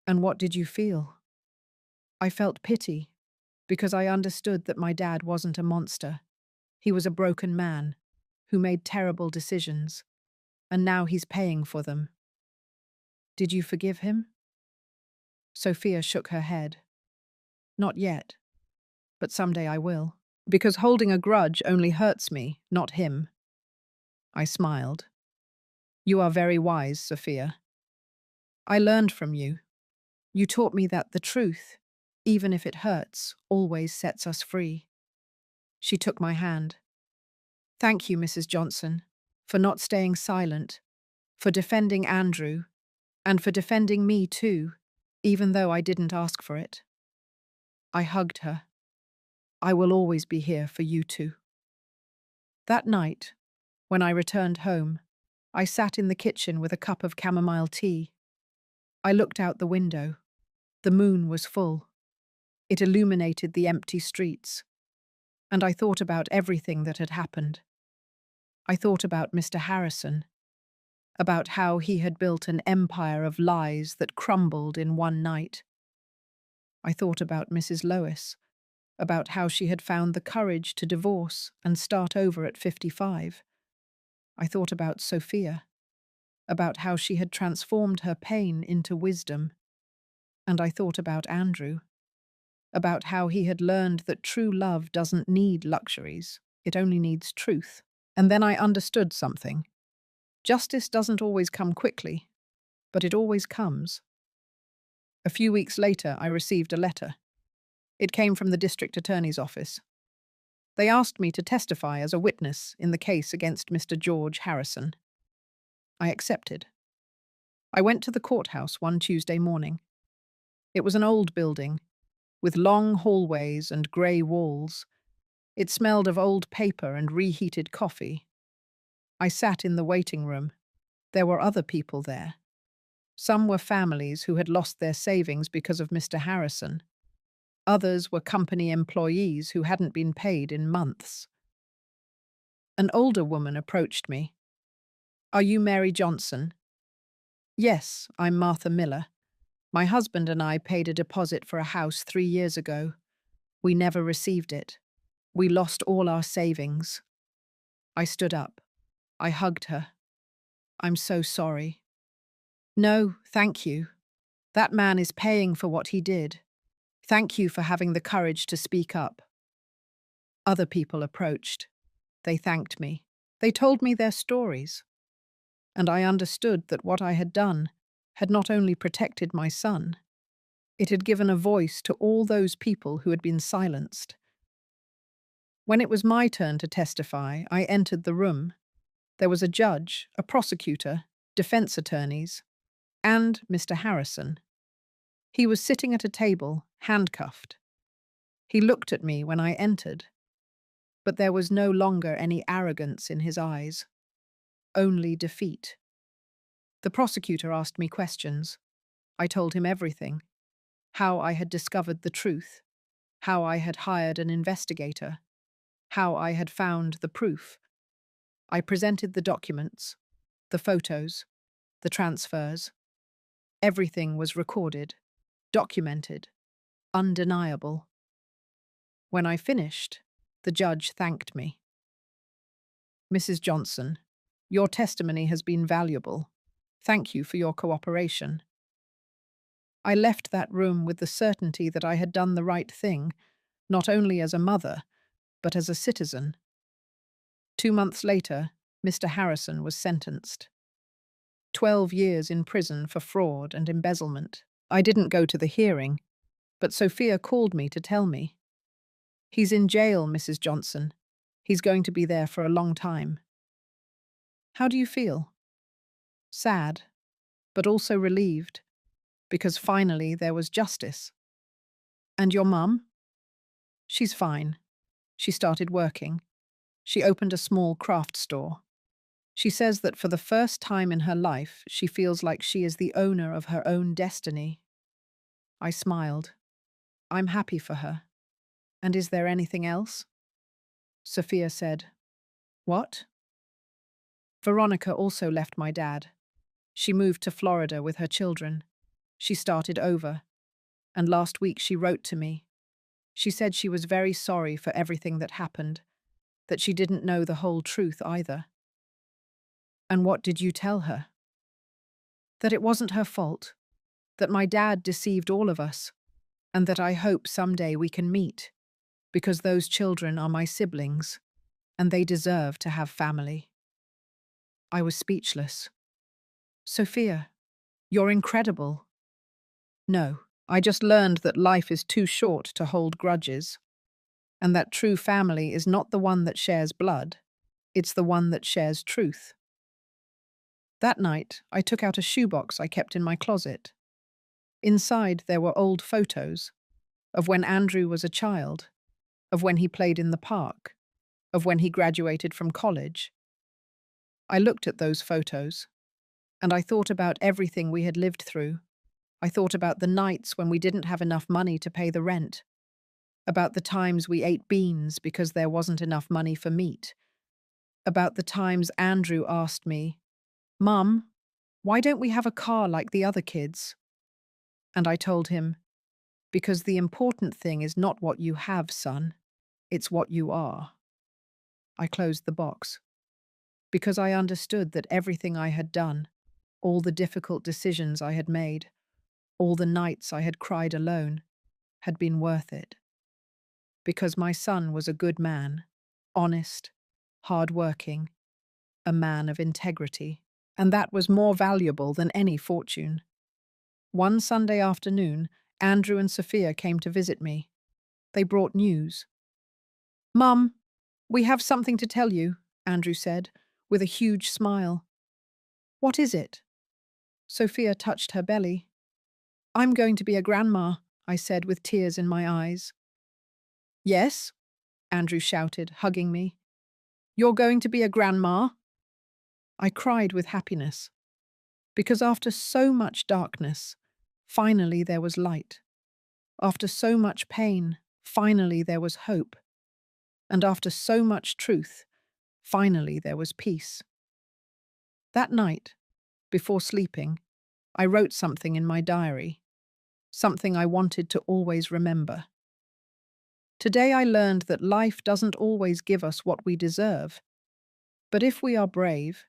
"And what did you feel?" "I felt pity, because I understood that my dad wasn't a monster. He was a broken man who made terrible decisions, and now he's paying for them." "Did you forgive him?" Sophia shook her head. "Not yet, but someday I will, because holding a grudge only hurts me, not him." I smiled. "You are very wise, Sophia. I learned from you. You taught me that the truth, even if it hurts, always sets us free." She took my hand. "Thank you, Mrs. Johnson, for not staying silent, for defending Andrew, and for defending me too, even though I didn't ask for it." I hugged her. "I will always be here for you two." That night, When I returned home, I sat in the kitchen with a cup of chamomile tea. I looked out the window. The moon was full. It illuminated the empty streets. And I thought about everything that had happened. I thought about Mr. Harrison, about how he had built an empire of lies that crumbled in one night. I thought about Mrs. Lois, about how she had found the courage to divorce and start over at 55. I thought about Sophia, about how she had transformed her pain into wisdom. And I thought about Andrew, about how he had learned that true love doesn't need luxuries, it only needs truth. And then I understood something. Justice doesn't always come quickly, but it always comes. A few weeks later, I received a letter. It came from the district attorney's office. They asked me to testify as a witness in the case against Mr. George Harrison. I accepted. I went to the courthouse one Tuesday morning. It was an old building, with long hallways and grey walls. It smelled of old paper and reheated coffee. I sat in the waiting room. There were other people there. Some were families who had lost their savings because of Mr. Harrison. Others were company employees who hadn't been paid in months. An older woman approached me. "Are you Mary Johnson?" "Yes, I'm Martha Miller. My husband and I paid a deposit for a house 3 years ago. We never received it. We lost all our savings." I stood up. I hugged her. "I'm so sorry." "No, thank you. That man is paying for what he did. Thank you for having the courage to speak up." Other people approached. They thanked me. They told me their stories. And I understood that what I had done had not only protected my son, it had given a voice to all those people who had been silenced. When it was my turn to testify, I entered the room. There was a judge, a prosecutor, defense attorneys, and Mr. Harrison. He was sitting at a table, handcuffed. He looked at me when I entered, but there was no longer any arrogance in his eyes, only defeat. The prosecutor asked me questions. I told him everything: how I had discovered the truth, how I had hired an investigator, how I had found the proof. I presented the documents, the photos, the transfers. Everything was recorded, documented, undeniable. When I finished, the judge thanked me. "Mrs. Johnson, your testimony has been valuable. Thank you for your cooperation." I left that room with the certainty that I had done the right thing, not only as a mother, but as a citizen. 2 months later, Mr. Harrison was sentenced. 12 years in prison for fraud and embezzlement. I didn't go to the hearing, but Sophia called me to tell me. "He's in jail, Mrs. Johnson. He's going to be there for a long time." How do you feel? Sad, but also relieved, because finally there was justice. And your mum? She's fine. She started working. She opened a small craft store. She says that for the first time in her life, she feels like she is the owner of her own destiny. I smiled. I'm happy for her. And is there anything else? Sophia said, "What?" Veronica also left my dad. She moved to Florida with her children. She started over. And last week she wrote to me. She said she was very sorry for everything that happened, that she didn't know the whole truth either. And what did you tell her? That it wasn't her fault, that my dad deceived all of us, and that I hope someday we can meet, because those children are my siblings, and they deserve to have family. I was speechless. Sophia, you're incredible. No, I just learned that life is too short to hold grudges, and that true family is not the one that shares blood, it's the one that shares truth. That night, I took out a shoebox I kept in my closet. Inside, there were old photos of when Andrew was a child, of when he played in the park, of when he graduated from college. I looked at those photos, and I thought about everything we had lived through. I thought about the nights when we didn't have enough money to pay the rent, about the times we ate beans because there wasn't enough money for meat, about the times Andrew asked me, "Mum, why don't we have a car like the other kids?" And I told him, "Because the important thing is not what you have, son, it's what you are." I closed the box, because I understood that everything I had done, all the difficult decisions I had made, all the nights I had cried alone, had been worth it. Because my son was a good man, honest, hard-working, a man of integrity, and that was more valuable than any fortune. One Sunday afternoon, Andrew and Sophia came to visit me. They brought news. "Mum, we have something to tell you," Andrew said, with a huge smile. "What is it?" Sophia touched her belly. "I'm going to be a grandma," I said with tears in my eyes. "Yes?" Andrew shouted, hugging me. "You're going to be a grandma?" I cried with happiness, because after so much darkness, finally there was light. After so much pain, finally there was hope. And after so much truth, finally there was peace. That night, before sleeping, I wrote something in my diary, something I wanted to always remember. Today I learned that life doesn't always give us what we deserve. But if we are brave,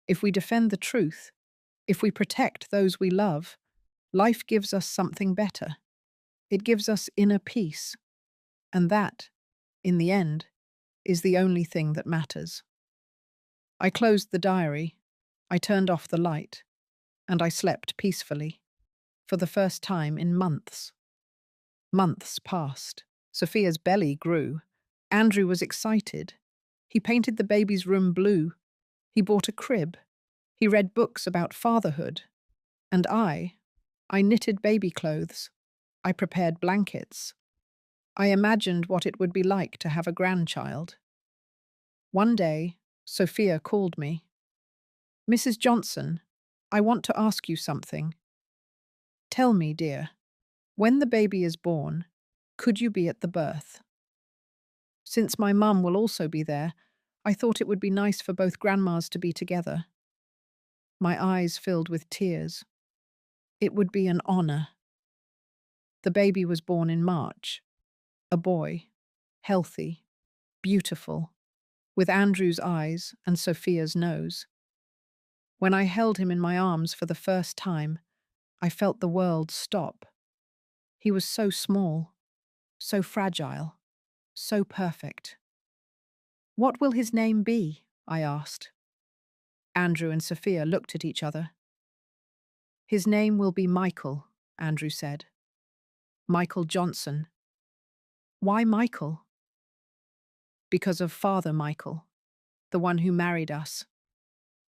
if we defend the truth, if we protect those we love, life gives us something better. It gives us inner peace. And that, in the end, is the only thing that matters. I closed the diary, I turned off the light, and I slept peacefully, for the first time in months. Months passed. Sophia's belly grew. Andrew was excited. He painted the baby's room blue. He bought a crib. He read books about fatherhood. And I knitted baby clothes. I prepared blankets. I imagined what it would be like to have a grandchild. One day, Sophia called me. "Mrs. Johnson, I want to ask you something. Tell me, dear, when the baby is born, could you be at the birth? Since my mum will also be there, I thought it would be nice for both grandmas to be together." My eyes filled with tears. It would be an honor. The baby was born in March. A boy, healthy, beautiful, with Andrew's eyes and Sophia's nose. When I held him in my arms for the first time, I felt the world stop. He was so small, so fragile, so perfect. "What will his name be?" I asked. Andrew and Sophia looked at each other. "His name will be Michael," Andrew said. "Michael Johnson." "Why Michael?" "Because of Father Michael, the one who married us.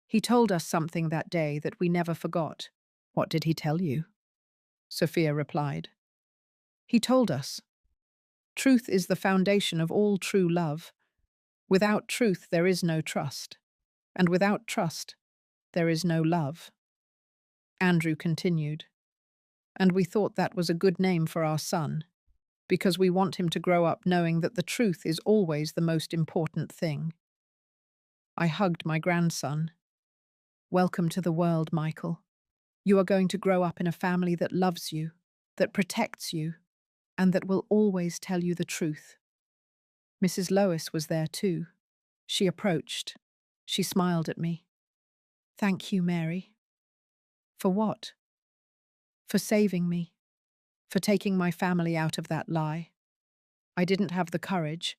He told us something that day that we never forgot." "What did he tell you?" Sophia replied. "He told us, truth is the foundation of all true love. Without truth there is no trust, and without trust there is no love." Andrew continued, "And we thought that was a good name for our son, because we want him to grow up knowing that the truth is always the most important thing." I hugged my grandson. "Welcome to the world, Michael. You are going to grow up in a family that loves you, that protects you, and that will always tell you the truth." Mrs. Lois was there too. She approached. She smiled at me. "Thank you, Mary." "For what?" "For saving me. For taking my family out of that lie. I didn't have the courage,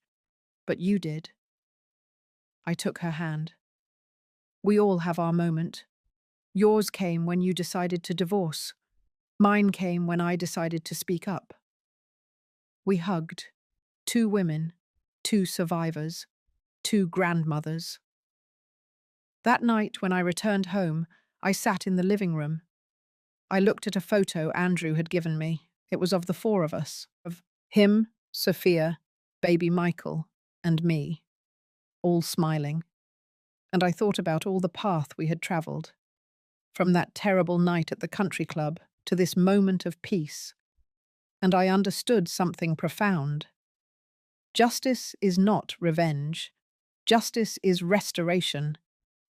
but you did." I took her hand. "We all have our moment. Yours came when you decided to divorce. Mine came when I decided to speak up." We hugged. Two women, two survivors, two grandmothers. That night when I returned home, I sat in the living room. I looked at a photo Andrew had given me. It was of the four of us, of him, Sophia, baby Michael, and me, all smiling. and I thought about all the path we had travelled, from that terrible night at the country club to this moment of peace, and I understood something profound. Justice is not revenge. Justice is restoration.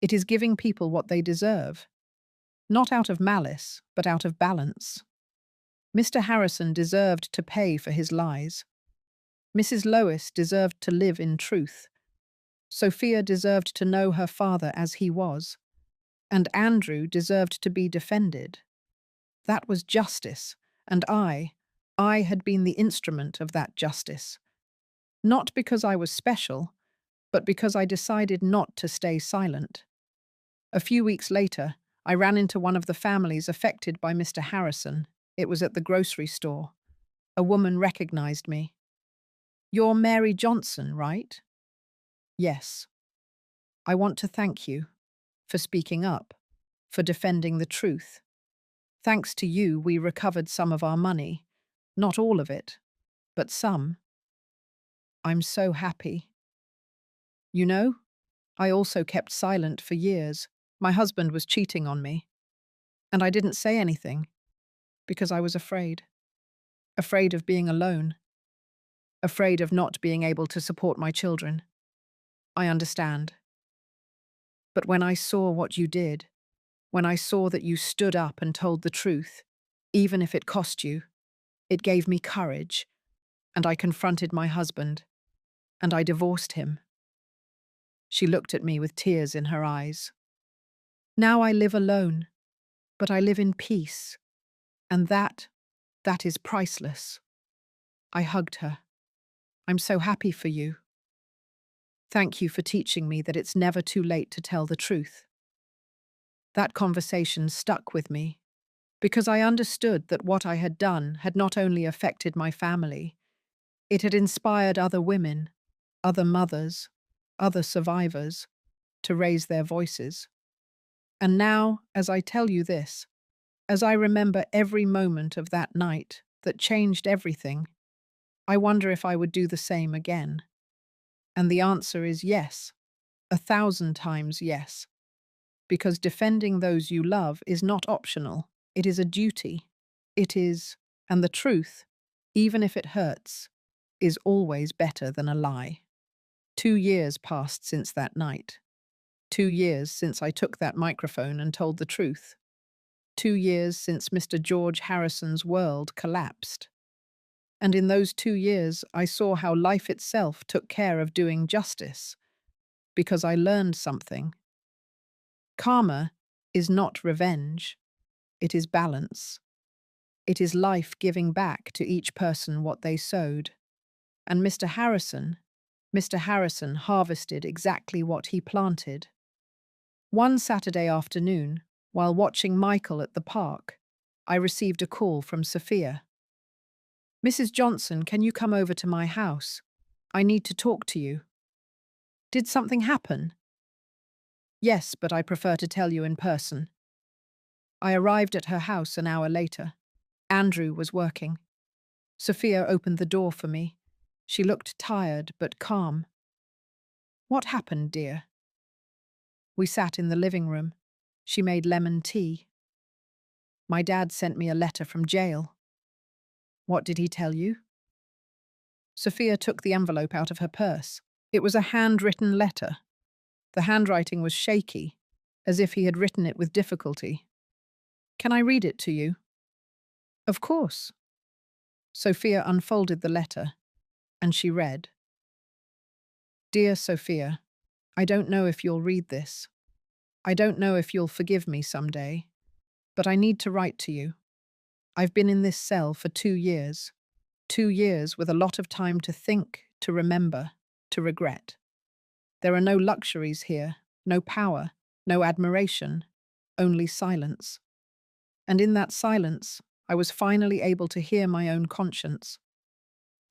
It is giving people what they deserve, not out of malice, but out of balance. Mr. Harrison deserved to pay for his lies. Mrs. Lois deserved to live in truth. Sophia deserved to know her father as he was, and Andrew deserved to be defended. That was justice, and I had been the instrument of that justice. Not because I was special, but because I decided not to stay silent. A few weeks later, I ran into one of the families affected by Mr. Harrison. It was at the grocery store. A woman recognized me. "You're Mary Johnson, right?" "Yes. I want to thank you for speaking up, for defending the truth. Thanks to you, we recovered some of our money. Not all of it, but some. I'm so happy." You know, I also kept silent for years. My husband was cheating on me, and I didn't say anything because I was afraid. Afraid of being alone. Afraid of not being able to support my children. I understand. But when I saw what you did, when I saw that you stood up and told the truth, even if it cost you, it gave me courage, and I confronted my husband, and I divorced him. She looked at me with tears in her eyes. Now I live alone, but I live in peace, and that is priceless. I hugged her. I'm so happy for you. Thank you for teaching me that it's never too late to tell the truth. That conversation stuck with me because I understood that what I had done had not only affected my family, it had inspired other women, other mothers, other survivors to raise their voices. And now, as I tell you this, as I remember every moment of that night that changed everything, I wonder if I would do the same again. And the answer is yes, 1,000 times yes. Because defending those you love is not optional, it is a duty. It is, and the truth, even if it hurts, is always better than a lie. 2 years passed since that night. 2 years since I took that microphone and told the truth. 2 years since Mr. George Harrison's world collapsed. And in those 2 years, I saw how life itself took care of doing justice, because I learned something. Karma is not revenge. It is balance. It is life giving back to each person what they sowed. And Mr. Harrison harvested exactly what he planted. One Saturday afternoon, while watching Michael at the park, I received a call from Sophia. "Mrs. Johnson, can you come over to my house? I need to talk to you." "Did something happen?" "Yes, but I prefer to tell you in person." I arrived at her house an hour later. Andrew was working. Sophia opened the door for me. She looked tired but calm. "What happened, dear?" We sat in the living room. She made lemon tea. "My dad sent me a letter from jail." "What did he tell you?" Sophia took the envelope out of her purse. It was a handwritten letter. The handwriting was shaky, as if he had written it with difficulty. "Can I read it to you?" "Of course." Sophia unfolded the letter, and she read, "Dear Sophia, I don't know if you'll read this. I don't know if you'll forgive me someday, but I need to write to you. I've been in this cell for 2 years. 2 years with a lot of time to think, to remember, to regret. There are no luxuries here, no power, no admiration, only silence. And in that silence, I was finally able to hear my own conscience.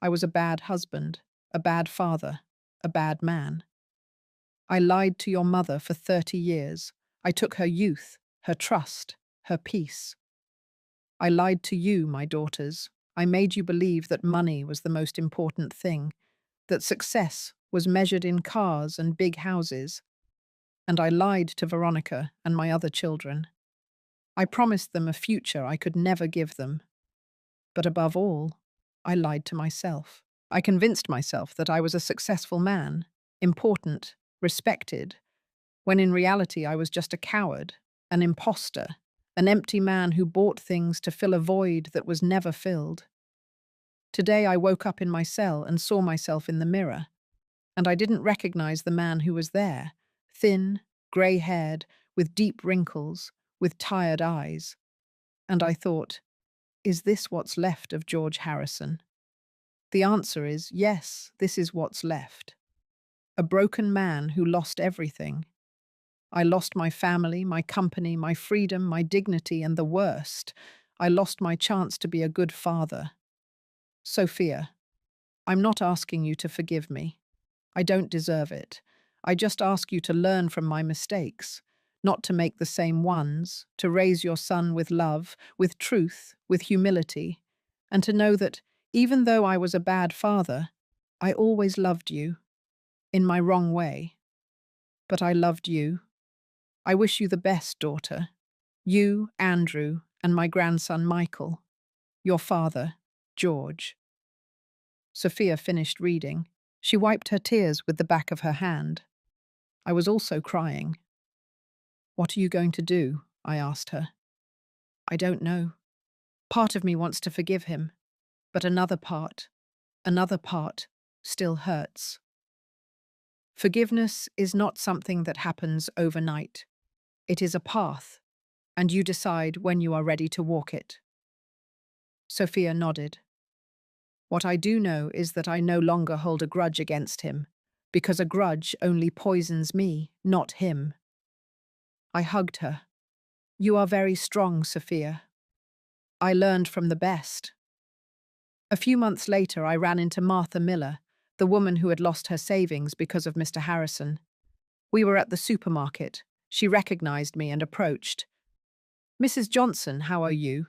I was a bad husband, a bad father, a bad man. I lied to your mother for 30 years. I took her youth, her trust, her peace. I lied to you, my daughters. I made you believe that money was the most important thing, that success was measured in cars and big houses. and I lied to Veronica and my other children. I promised them a future I could never give them. But above all, I lied to myself. I convinced myself that I was a successful man, important, respected, when in reality I was just a coward, an imposter, an empty man who bought things to fill a void that was never filled. Today I woke up in my cell and saw myself in the mirror, and I didn't recognize the man who was there, thin, grey-haired, with deep wrinkles, with tired eyes. And I thought, is this what's left of George Harrison? The answer is yes, this is what's left. A broken man who lost everything. I lost my family, my company, my freedom, my dignity, and the worst, I lost my chance to be a good father. Sophia, I'm not asking you to forgive me. I don't deserve it. I just ask you to learn from my mistakes, not to make the same ones, to raise your son with love, with truth, with humility, and to know that, even though I was a bad father, I always loved you, in my wrong way. But I loved you. I wish you the best, daughter. You, Andrew, and my grandson Michael. Your father, George. Sophia finished reading. She wiped her tears with the back of her hand. I was also crying. What are you going to do? I asked her. I don't know. Part of me wants to forgive him, but another part, still hurts. Forgiveness is not something that happens overnight. It is a path, and you decide when you are ready to walk it. Sophia nodded. What I do know is that I no longer hold a grudge against him, because a grudge only poisons me, not him. I hugged her. You are very strong, Sophia. I learned from the best. A few months later, I ran into Martha Miller, the woman who had lost her savings because of Mr. Harrison. We were at the supermarket. She recognized me and approached. Mrs. Johnson, how are you?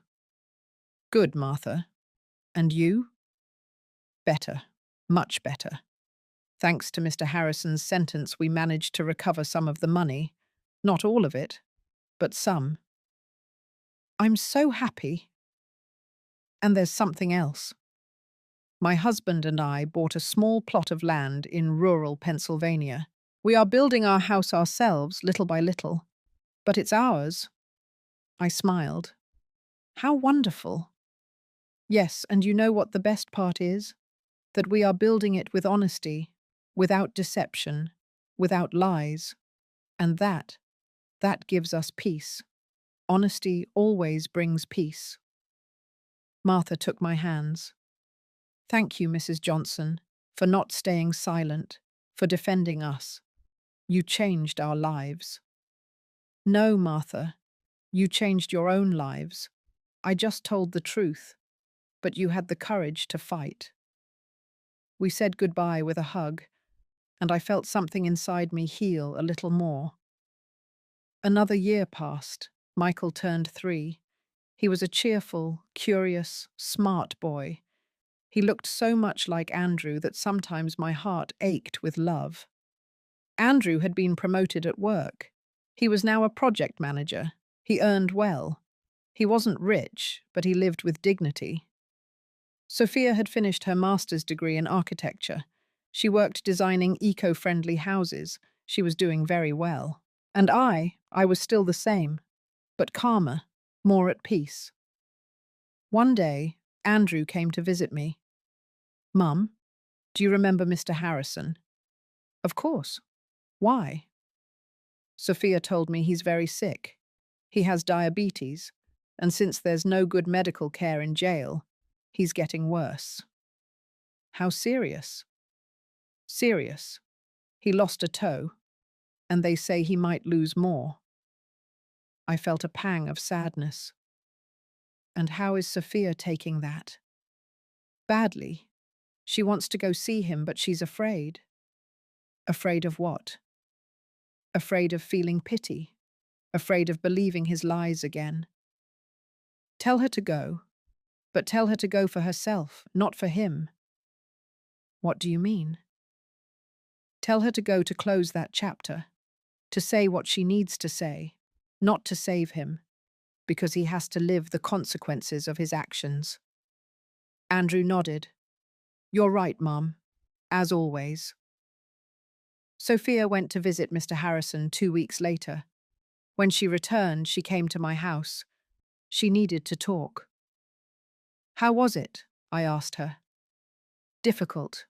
Good, Martha. And you? Better. Much better. Thanks to Mr. Harrison's sentence, we managed to recover some of the money. Not all of it, but some. I'm so happy. And there's something else. My husband and I bought a small plot of land in rural Pennsylvania. We are building our house ourselves, little by little. But it's ours. I smiled. How wonderful. Yes, and you know what the best part is? That we are building it with honesty, without deception, without lies. And that gives us peace. Honesty always brings peace. Martha took my hands. Thank you, Mrs. Johnson, for not staying silent, for defending us. You changed our lives. No, Martha, you changed your own lives. I just told the truth, but you had the courage to fight. We said goodbye with a hug, and I felt something inside me heal a little more. Another year passed. Michael turned 3. He was a cheerful, curious, smart boy. He looked so much like Andrew that sometimes my heart ached with love. Andrew had been promoted at work. He was now a project manager. He earned well. He wasn't rich, but he lived with dignity. Sophia had finished her master's degree in architecture. She worked designing eco-friendly houses. She was doing very well. And I was still the same, but calmer, more at peace. One day, Andrew came to visit me. Mum, do you remember Mr. Harrison? Of course. Why? Sophia told me he's very sick. He has diabetes, and since there's no good medical care in jail, he's getting worse. How serious? Serious. He lost a toe, and they say he might lose more. I felt a pang of sadness. And how is Sophia taking that? Badly. She wants to go see him, but she's afraid. Afraid of what? Afraid of feeling pity. Afraid of believing his lies again. Tell her to go, but tell her to go for herself, not for him. What do you mean? Tell her to go to close that chapter. to say what she needs to say, not to save him, because he has to live the consequences of his actions. Andrew nodded. You're right, Mum, as always. Sophia went to visit Mr. Harrison 2 weeks later. When she returned, she came to my house. She needed to talk. How was it? I asked her. Difficult.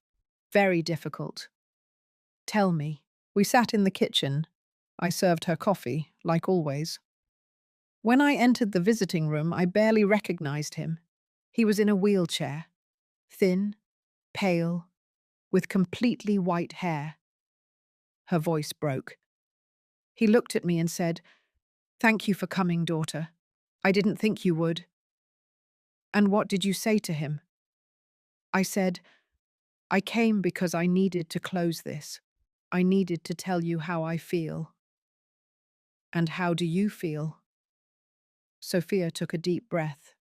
Very difficult. Tell me. We sat in the kitchen. I served her coffee, like always. When I entered the visiting room, I barely recognized him. He was in a wheelchair, thin, pale, with completely white hair. Her voice broke. He looked at me and said, "Thank you for coming, daughter. I didn't think you would." And what did you say to him? I said, I came because I needed to close this. I needed to tell you how I feel. And how do you feel? Sophia took a deep breath.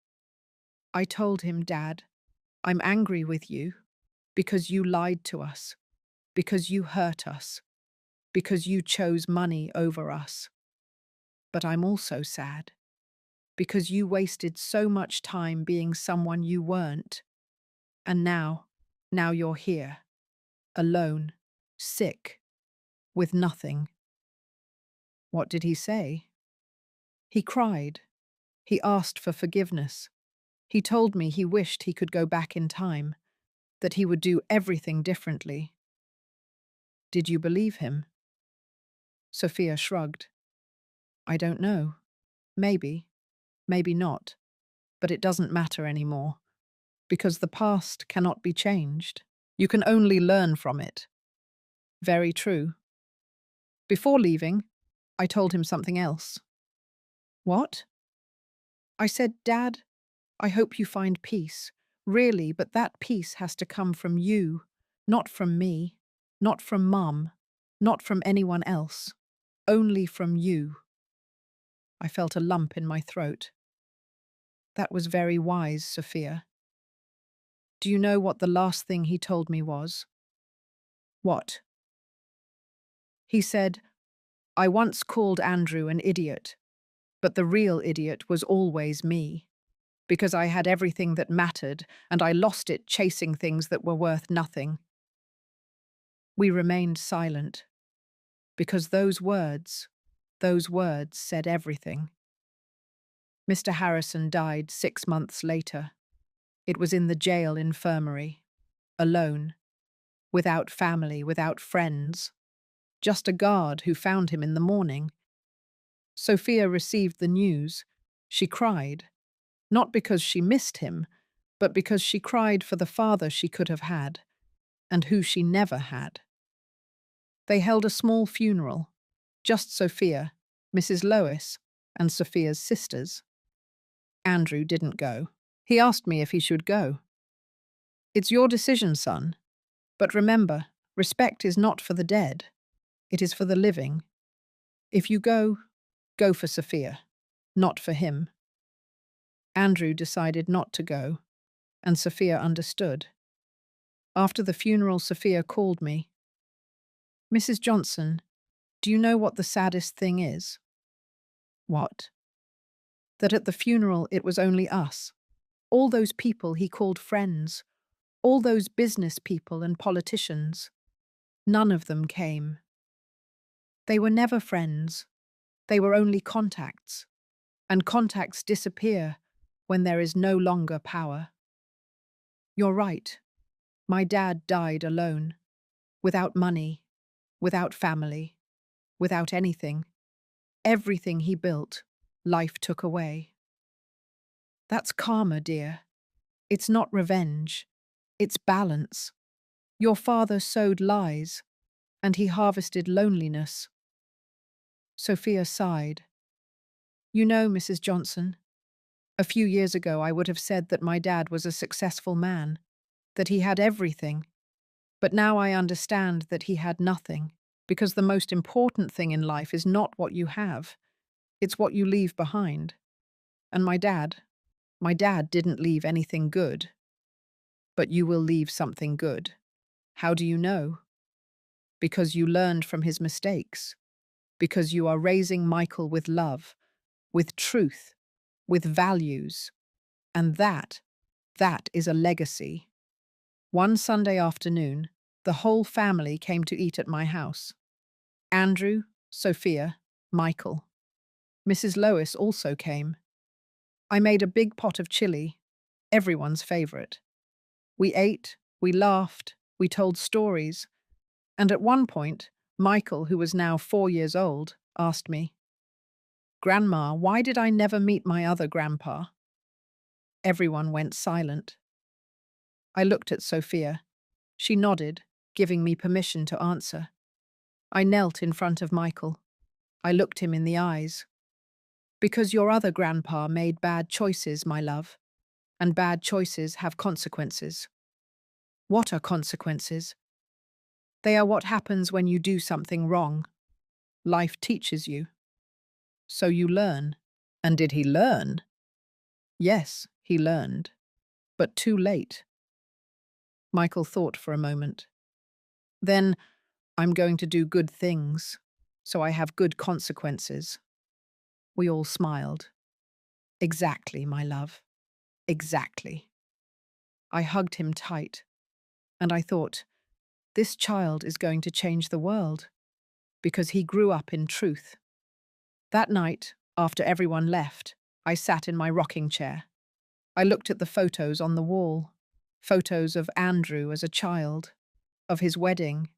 I told him, Dad, I'm angry with you because you lied to us, because you hurt us, because you chose money over us. But I'm also sad because you wasted so much time being someone you weren't. And now you're here, alone, sick, with nothing. What did he say? He cried. He asked for forgiveness. He told me he wished he could go back in time, that he would do everything differently. Did you believe him? Sophia shrugged. I don't know. Maybe. Maybe not. But it doesn't matter anymore. Because the past cannot be changed. You can only learn from it. Very true. Before leaving, I told him something else. What? I said, Dad, I hope you find peace. Really, but that peace has to come from you, not from me, not from Mum, not from anyone else. Only from you. I felt a lump in my throat. That was very wise, Sophia. Do you know what the last thing he told me was? What? He said, I once called Andrew an idiot, but the real idiot was always me, because I had everything that mattered and I lost it chasing things that were worth nothing. We remained silent, because those words said everything. Mr. Harrison died 6 months later. It was in the jail infirmary, alone, without family, without friends, just a guard who found him in the morning. Sophia received the news. She cried, not because she missed him, but because she cried for the father she could have had, and who she never had. They held a small funeral, just Sophia, Mrs. Lois, and Sophia's sisters. Andrew didn't go. He asked me if he should go. It's your decision, son. But remember, respect is not for the dead. It is for the living. If you go, go for Sophia, not for him. Andrew decided not to go, and Sophia understood. After the funeral, Sophia called me. Mrs. Johnson, do you know what the saddest thing is? What? That at the funeral it was only us. All those people he called friends. All those business people and politicians. None of them came. They were never friends. They were only contacts. And contacts disappear when there is no longer power. You're right. My dad died alone. Without money. Without family. Without anything. Everything he built, life took away. That's karma, dear. It's not revenge. It's balance. Your father sowed lies, and he harvested loneliness. Sophia sighed. You know, Mrs. Johnson, a few years ago I would have said that my dad was a successful man, that he had everything. But now I understand that he had nothing, because the most important thing in life is not what you have, it's what you leave behind. And my dad didn't leave anything good. But you will leave something good. How do you know? Because you learned from his mistakes. because you are raising Michael with love, with truth, with values. And that is a legacy. One Sunday afternoon, the whole family came to eat at my house. Andrew, Sophia, Michael. Mrs. Lois also came. I made a big pot of chili, everyone's favorite. We ate, we laughed, we told stories, and at one point, Michael, who was now 4 years old, asked me, "Grandma, why did I never meet my other grandpa?" Everyone went silent. I looked at Sophia. She nodded, giving me permission to answer. I knelt in front of Michael. I looked him in the eyes. "Because your other grandpa made bad choices, my love, and bad choices have consequences." "What are consequences?" "They are what happens when you do something wrong. Life teaches you. So you learn." "And did he learn?" "Yes, he learned. But too late." Michael thought for a moment. "Then I'm going to do good things, so I have good consequences." We all smiled. "Exactly, my love. Exactly." I hugged him tight, and I thought, this child is going to change the world, because he grew up in truth. That night, after everyone left, I sat in my rocking chair. I looked at the photos on the wall, photos of Andrew as a child, of his wedding,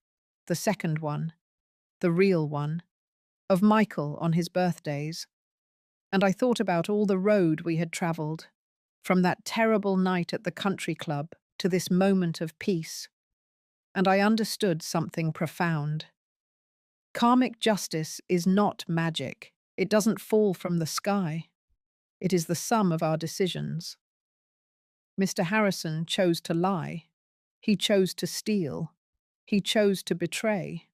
the second one, the real one, of Michael on his birthdays, and I thought about all the road we had travelled, from that terrible night at the country club to this moment of peace, and I understood something profound. Karmic justice is not magic. It doesn't fall from the sky. It is the sum of our decisions. Mr. Harrison chose to lie. He chose to steal. He chose to betray.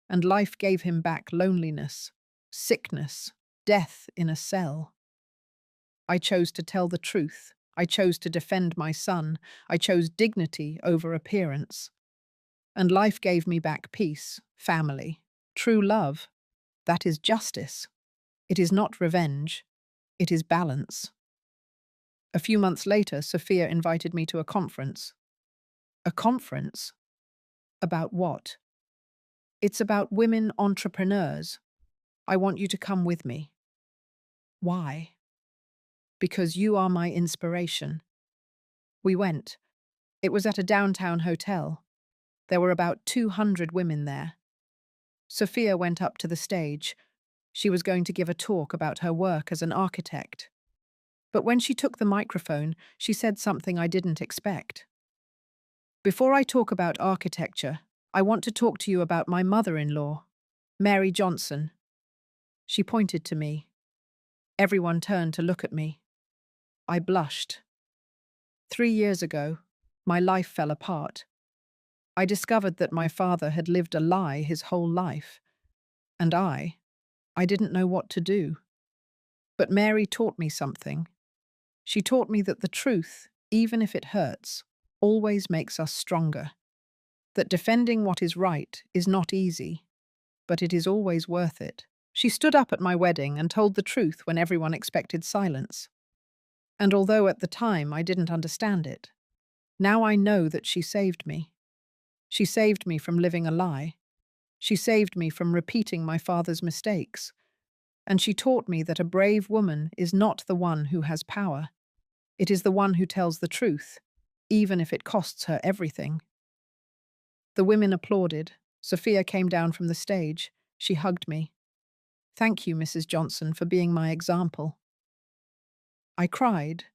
And life gave him back loneliness, sickness, death in a cell. I chose to tell the truth. I chose to defend my son. I chose dignity over appearance. And life gave me back peace, family, true love. That is justice. It is not revenge. It is balance. A few months later, Sophia invited me to a conference. A conference? About what? "It's about women entrepreneurs. I want you to come with me." "Why?" "Because you are my inspiration." We went. It was at a downtown hotel. There were about 200 women there. Sophia went up to the stage. She was going to give a talk about her work as an architect. But when she took the microphone, she said something I didn't expect. "Before I talk about architecture, I want to talk to you about my mother-in-law, Mary Johnson." She pointed to me. Everyone turned to look at me. I blushed. 3 years ago, my life fell apart. I discovered that my father had lived a lie his whole life, and I didn't know what to do. But Mary taught me something. She taught me that the truth, even if it hurts, always makes us stronger. That defending what is right is not easy, but it is always worth it. She stood up at my wedding and told the truth when everyone expected silence. And although at the time I didn't understand it, now I know that she saved me. She saved me from living a lie. She saved me from repeating my father's mistakes. And she taught me that a brave woman is not the one who has power. It is the one who tells the truth, even if it costs her everything. The women applauded. Sophia came down from the stage. She hugged me. "Thank you, Mrs. Johnson, for being my example." I cried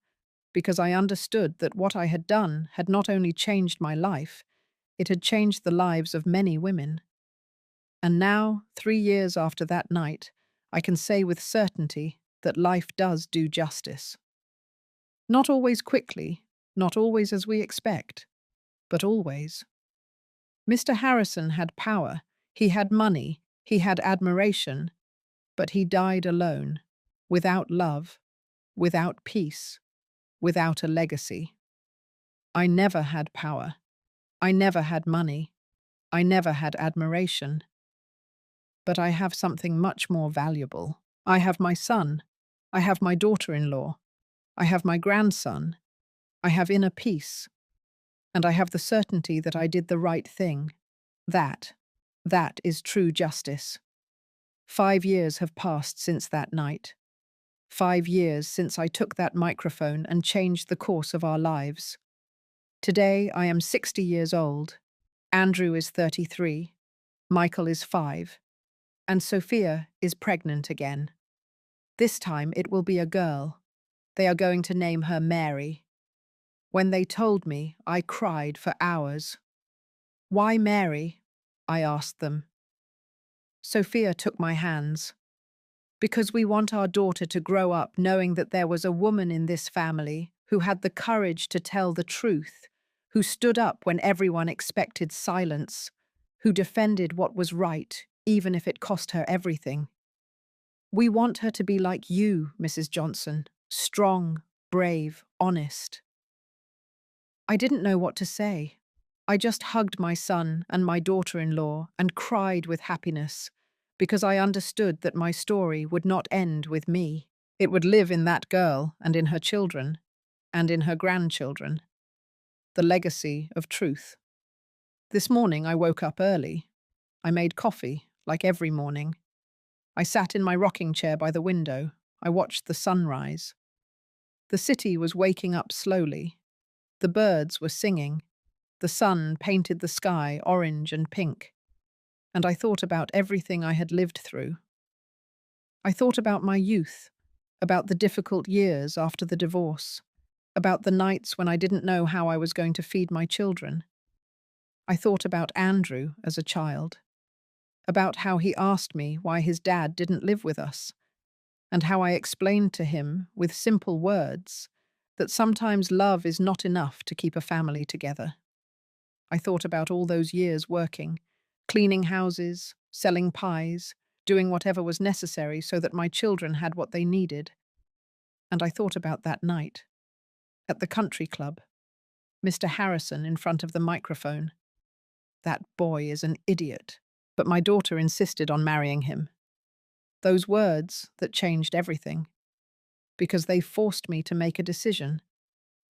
because I understood that what I had done had not only changed my life, it had changed the lives of many women. And now, 3 years after that night, I can say with certainty that life does do justice. Not always quickly, not always as we expect, but always. Mr. Harrison had power, he had money, he had admiration, but he died alone, without love, without peace, without a legacy. I never had power. I never had money. I never had admiration. But I have something much more valuable. I have my son. I have my daughter-in-law. I have my grandson. I have inner peace. And I have the certainty that I did the right thing. That is true justice. 5 years have passed since that night. 5 years since I took that microphone and changed the course of our lives. Today I am 60 years old. Andrew is 33. Michael is 5. And Sophia is pregnant again. This time it will be a girl. They are going to name her Mary. When they told me, I cried for hours. "Why Mary?" I asked them. Sophia took my hands. "Because we want our daughter to grow up knowing that there was a woman in this family who had the courage to tell the truth, who stood up when everyone expected silence, who defended what was right, even if it cost her everything. We want her to be like you, Mrs. Johnson, strong, brave, honest." I didn't know what to say. I just hugged my son and my daughter-in-law and cried with happiness, because I understood that my story would not end with me. It would live in that girl and in her children and in her grandchildren. The legacy of truth. This morning I woke up early. I made coffee, like every morning. I sat in my rocking chair by the window. I watched the sunrise. The city was waking up slowly. The birds were singing. The sun painted the sky orange and pink. And I thought about everything I had lived through. I thought about my youth, about the difficult years after the divorce, about the nights when I didn't know how I was going to feed my children. I thought about Andrew as a child, about how he asked me why his dad didn't live with us, and how I explained to him, with simple words, that sometimes love is not enough to keep a family together. I thought about all those years working, cleaning houses, selling pies, doing whatever was necessary so that my children had what they needed. And I thought about that night, at the country club, Mr. Harrison in front of the microphone. That boy is an idiot, but my daughter insisted on marrying him. Those words that changed everything, because they forced me to make a decision,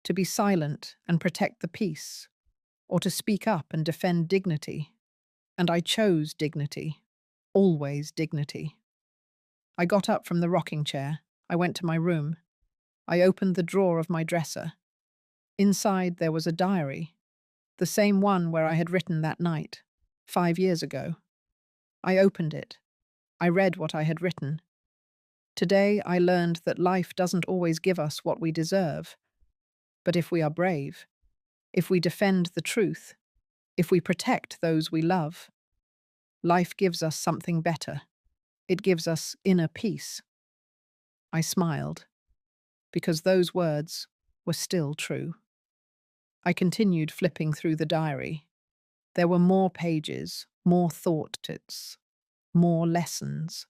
to be silent and protect the peace, or to speak up and defend dignity. And I chose dignity, always dignity. I got up from the rocking chair. I went to my room. I opened the drawer of my dresser. Inside there was a diary, the same one where I had written that night, 5 years ago. I opened it. I read what I had written. Today I learned that life doesn't always give us what we deserve. But if we are brave, if we defend the truth, if we protect those we love, life gives us something better. It gives us inner peace. I smiled, because those words were still true. I continued flipping through the diary. There were more pages, more thoughts, more lessons.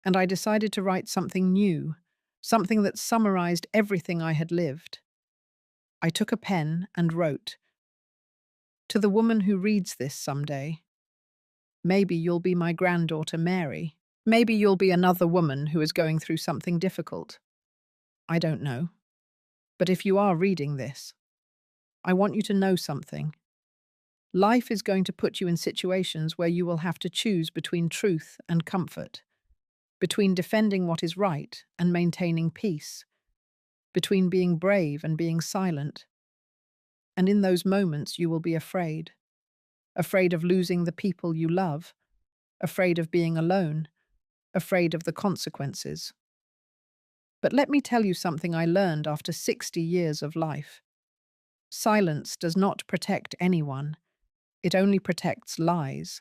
And I decided to write something new, something that summarized everything I had lived. I took a pen and wrote, "To the woman who reads this someday, maybe you'll be my granddaughter Mary. Maybe you'll be another woman who is going through something difficult. I don't know. But if you are reading this, I want you to know something. Life is going to put you in situations where you will have to choose between truth and comfort, between defending what is right and maintaining peace, between being brave and being silent. And in those moments you will be afraid. Afraid of losing the people you love, afraid of being alone, afraid of the consequences. But let me tell you something I learned after 60 years of life. Silence does not protect anyone. It only protects lies.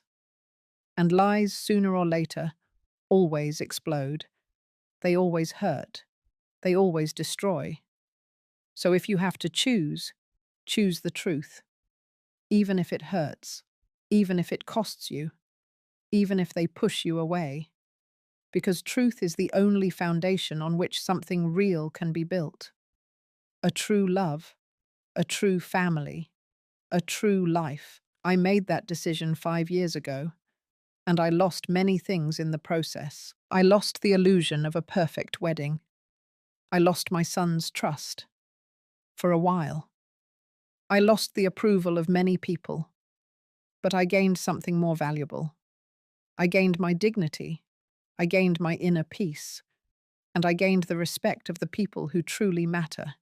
And lies, sooner or later, always explode. They always hurt. They always destroy. So if you have to choose, choose the truth. Even if it hurts, even if it costs you, even if they push you away. Because truth is the only foundation on which something real can be built. A true love, a true family, a true life. I made that decision 5 years ago, and I lost many things in the process. I lost the illusion of a perfect wedding. I lost my son's trust. For a while. I lost the approval of many people, but I gained something more valuable. I gained my dignity. I gained my inner peace. And I gained the respect of the people who truly matter.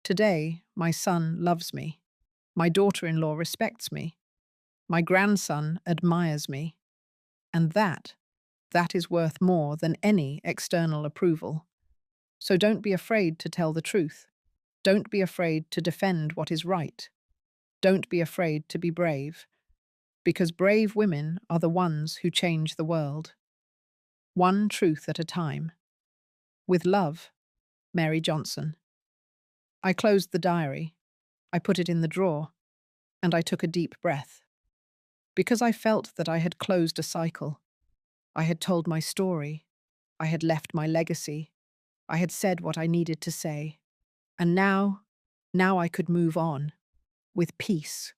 Today, my son loves me. My daughter-in-law respects me. My grandson admires me. And that is worth more than any external approval. So don't be afraid to tell the truth. Don't be afraid to defend what is right. Don't be afraid to be brave. Because brave women are the ones who change the world. One truth at a time. With love, Mary Johnson. I closed the diary. I put it in the drawer. And I took a deep breath. Because I felt that I had closed a cycle. I had told my story. I had left my legacy. I had said what I needed to say. And now I could move on. With peace.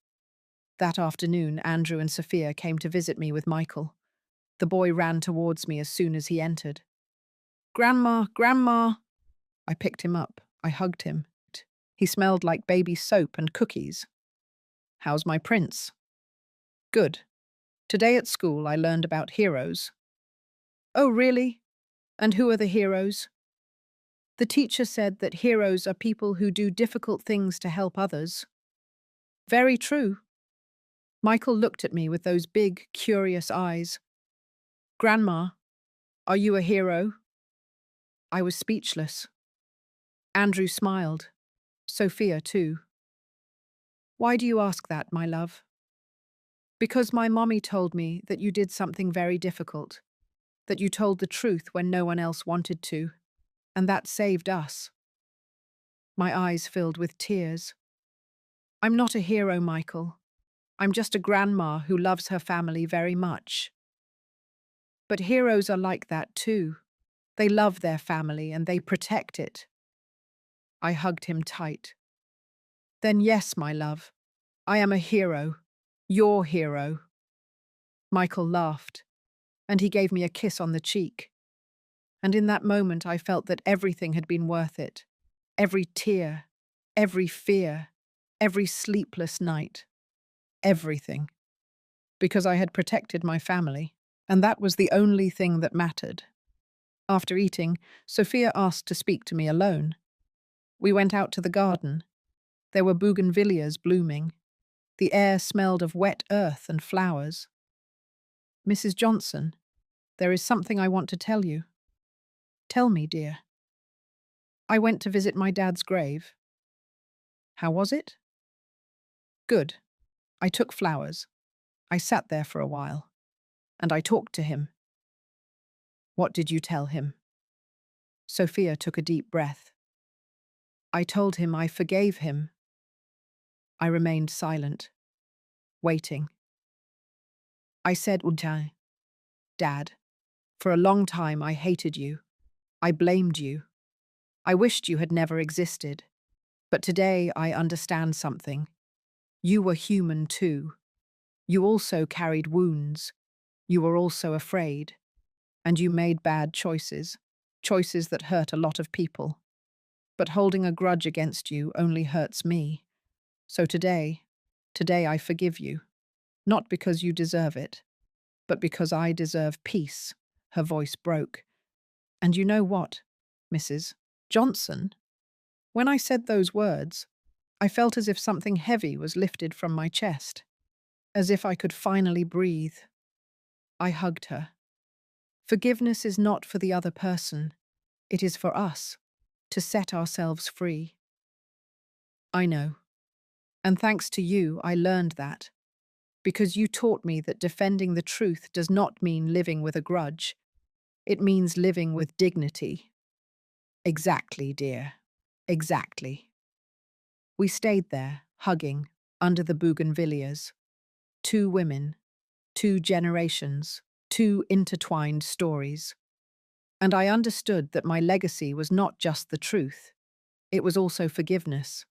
That afternoon, Andrew and Sophia came to visit me with Michael. The boy ran towards me as soon as he entered. "Grandma, Grandma!" I picked him up. I hugged him. He smelled like baby soap and cookies. "How's my prince?" "Good. Today at school I learned about heroes." "Oh, really? And who are the heroes?" "The teacher said that heroes are people who do difficult things to help others." "Very true." Michael looked at me with those big, curious eyes. "Grandma, are you a hero?" I was speechless. Andrew smiled. Sophia, too. "Why do you ask that, my love?" "Because my mommy told me that you did something very difficult, that you told the truth when no one else wanted to, and that saved us." My eyes filled with tears. "I'm not a hero, Michael. I'm just a grandma who loves her family very much." "But heroes are like that too. They love their family and they protect it." I hugged him tight. "Then yes, my love, I am a hero. Your hero." Michael laughed, and he gave me a kiss on the cheek. And in that moment I felt that everything had been worth it. Every tear, every fear, every sleepless night. Everything. Because I had protected my family, and that was the only thing that mattered. After eating, Sophia asked to speak to me alone. We went out to the garden. There were bougainvilleas blooming. The air smelled of wet earth and flowers. "Mrs. Johnson, there is something I want to tell you." "Tell me, dear." "I went to visit my dad's grave." "How was it?" "Good. I took flowers. I sat there for a while. And I talked to him." "What did you tell him?" Sophia took a deep breath. "I told him I forgave him." I remained silent, waiting. I said, "Udai, Dad, for a long time I hated you. I blamed you. I wished you had never existed. But today I understand something. You were human too. You also carried wounds. You were also afraid. And you made bad choices. Choices that hurt a lot of people. But holding a grudge against you only hurts me. So today I forgive you. Not because you deserve it, but because I deserve peace." Her voice broke. "And you know what, Mrs. Johnson?" When I said those words, I felt as if something heavy was lifted from my chest, as if I could finally breathe. I hugged her. Forgiveness is not for the other person. It is for us, to set ourselves free. I know. And thanks to you, I learned that. Because you taught me that defending the truth does not mean living with a grudge. It means living with dignity. Exactly, dear. Exactly. We stayed there, hugging, under the bougainvilleas. Two women, two generations, two intertwined stories. And I understood that my legacy was not just the truth. It was also forgiveness.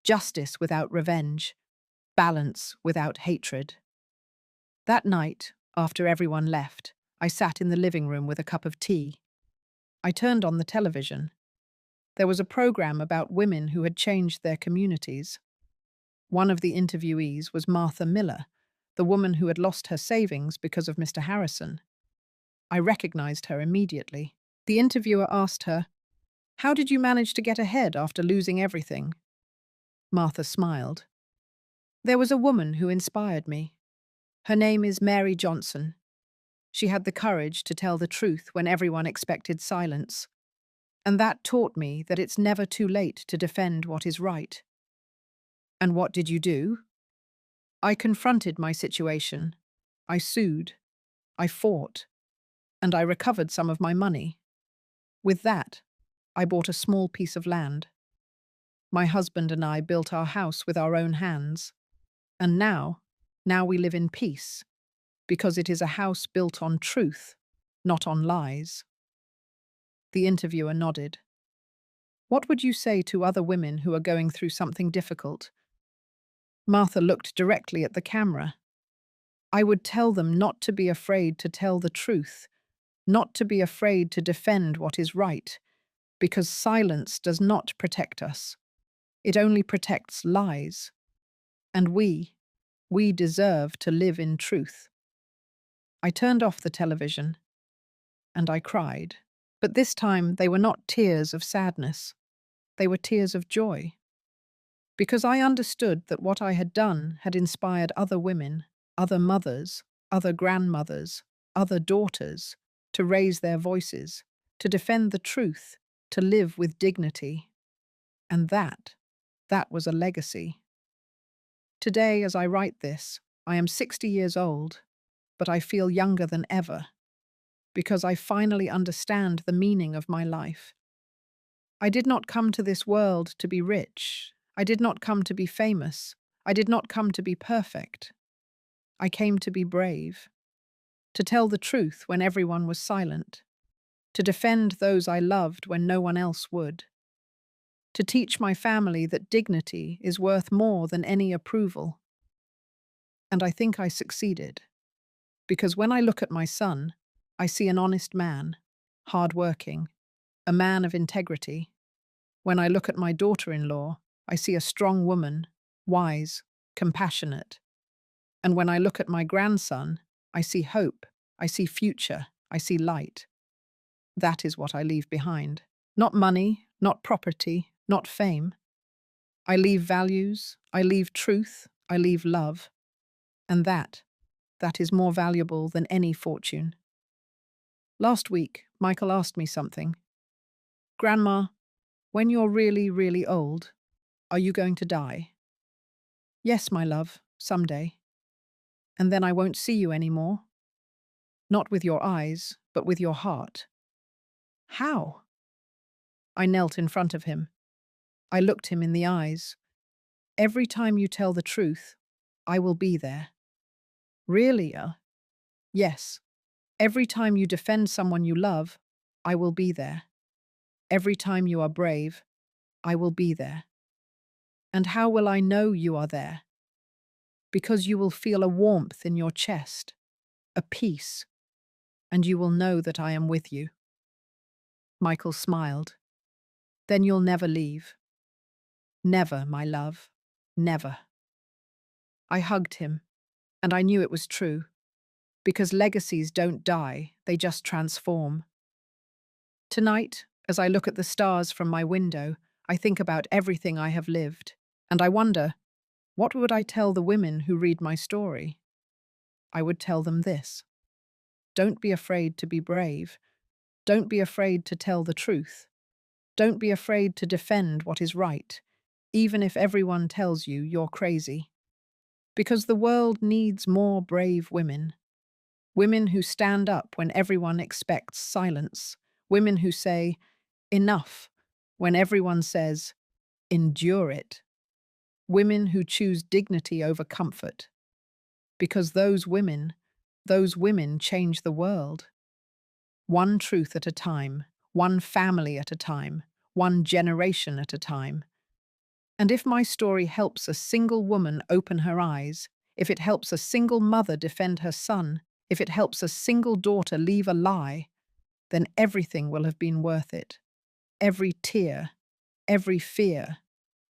Justice without revenge. Balance without hatred. That night, After everyone left, I sat in the living room with a cup of tea. I turned on the television. There was a program about women who had changed their communities. One of the interviewees was Martha Miller, the woman who had lost her savings because of Mr. Harrison. I recognized her immediately. The interviewer asked her, "How did you manage to get ahead after losing everything?" Martha smiled. "There was a woman who inspired me. Her name is Mary Johnson. She had the courage to tell the truth when everyone expected silence. And that taught me that it's never too late to defend what is right." "And what did you do?" "I confronted my situation. I sued. I fought. And I recovered some of my money. With that, I bought a small piece of land. My husband and I built our house with our own hands. And now we live in peace, because it is a house built on truth, not on lies." The interviewer nodded. "What would you say to other women who are going through something difficult?" Martha looked directly at the camera. "I would tell them not to be afraid to tell the truth, not to be afraid to defend what is right, because silence does not protect us. It only protects lies. And we deserve to live in truth." I turned off the television, and I cried. But this time they were not tears of sadness. They were tears of joy. Because I understood that what I had done had inspired other women, other mothers, other grandmothers, other daughters, to raise their voices, to defend the truth, to live with dignity. And that was a legacy. Today, as I write this, I am 60 years old, but I feel younger than ever, because I finally understand the meaning of my life. I did not come to this world to be rich. I did not come to be famous. I did not come to be perfect. I came to be brave, to tell the truth when everyone was silent, to defend those I loved when no one else would, to teach my family that dignity is worth more than any approval. And I think I succeeded, because when I look at my son, I see an honest man, hard-working, a man of integrity. When I look at my daughter-in-law, I see a strong woman, wise, compassionate. And when I look at my grandson, I see hope, I see future, I see light. That is what I leave behind. Not money, not property, not fame. I leave values, I leave truth, I leave love. And that is more valuable than any fortune. Last week, Michael asked me something. "Grandma, when you're really, really old, are you going to die?" "Yes, my love, someday." "And then I won't see you anymore?" "Not with your eyes, but with your heart." "How?" I knelt in front of him. I looked him in the eyes. "Every time you tell the truth, I will be there." "Really?" "Yes. Every time you defend someone you love, I will be there. Every time you are brave, I will be there." "And how will I know you are there?" "Because you will feel a warmth in your chest, a peace, and you will know that I am with you." Michael smiled. "Then you'll never leave." "Never, my love, never." I hugged him, and I knew it was true, because legacies don't die, they just transform. Tonight, as I look at the stars from my window, I think about everything I have lived, and I wonder, what would I tell the women who read my story? I would tell them this: don't be afraid to be brave. Don't be afraid to tell the truth. Don't be afraid to defend what is right, even if everyone tells you you're crazy. Because the world needs more brave women. Women who stand up when everyone expects silence. Women who say, "Enough," when everyone says, "Endure it." Women who choose dignity over comfort. Because those women change the world. One truth at a time, one family at a time, one generation at a time. And if my story helps a single woman open her eyes, if it helps a single mother defend her son, if it helps a single daughter leave a lie, then everything will have been worth it. Every tear, every fear,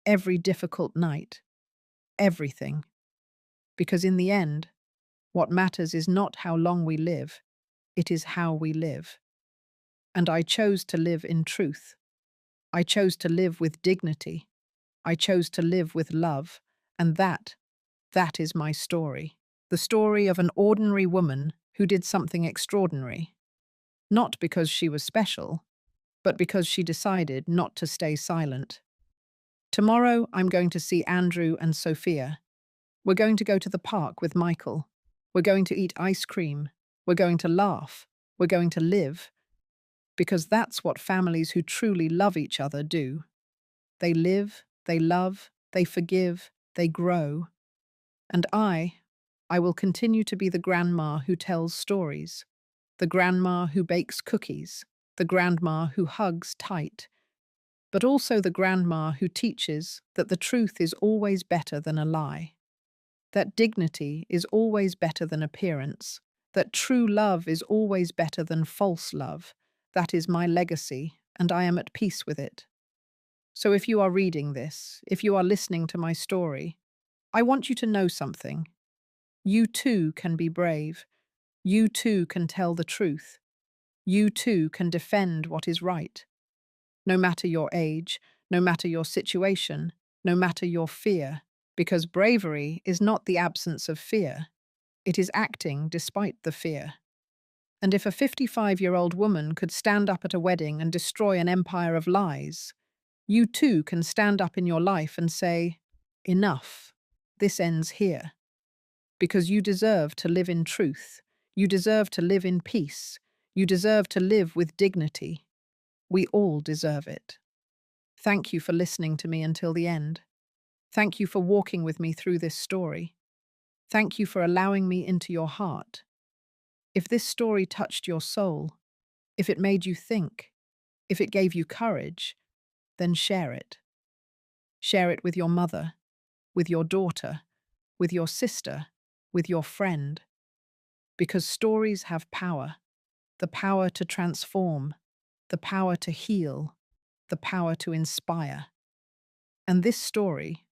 every difficult night, everything. Because in the end, what matters is not how long we live, it is how we live. And I chose to live in truth. I chose to live with dignity. I chose to live with love. And that is my story. The story of an ordinary woman who did something extraordinary. Not because she was special, but because she decided not to stay silent. Tomorrow, I'm going to see Andrew and Sophia. We're going to go to the park with Michael. We're going to eat ice cream. We're going to laugh. We're going to live. Because that's what families who truly love each other do. They live, they love, they forgive, they grow. And I will continue to be the grandma who tells stories, the grandma who bakes cookies, the grandma who hugs tight, but also the grandma who teaches that the truth is always better than a lie, that dignity is always better than appearance, that true love is always better than false love. That is my legacy, and I am at peace with it. So if you are reading this, if you are listening to my story, I want you to know something. You too can be brave. You too can tell the truth. You too can defend what is right. No matter your age, no matter your situation, no matter your fear, because bravery is not the absence of fear. It is acting despite the fear. And if a 55-year-old woman could stand up at a wedding and destroy an empire of lies, you too can stand up in your life and say, "Enough. This ends here." Because you deserve to live in truth. You deserve to live in peace. You deserve to live with dignity. We all deserve it. Thank you for listening to me until the end. Thank you for walking with me through this story. Thank you for allowing me into your heart. If this story touched your soul, if it made you think, if it gave you courage, then share it. Share it with your mother, with your daughter, with your sister, with your friend. Because stories have power, the power to transform, the power to heal, the power to inspire. And this story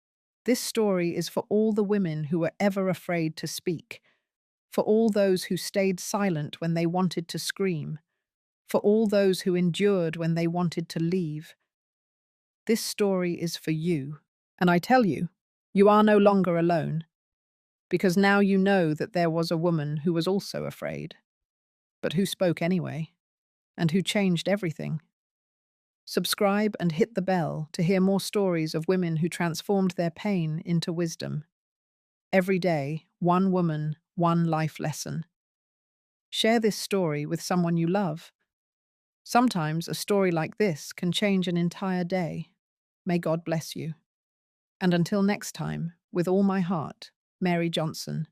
is for all the women who were ever afraid to speak, for all those who stayed silent when they wanted to scream, for all those who endured when they wanted to leave. This story is for you. And I tell you, you are no longer alone, because now you know that there was a woman who was also afraid, but who spoke anyway, and who changed everything. Subscribe and hit the bell to hear more stories of women who transformed their pain into wisdom. Every day, one woman, one life lesson. Share this story with someone you love. Sometimes a story like this can change an entire day. May God bless you. And until next time, with all my heart, Mary Johnson.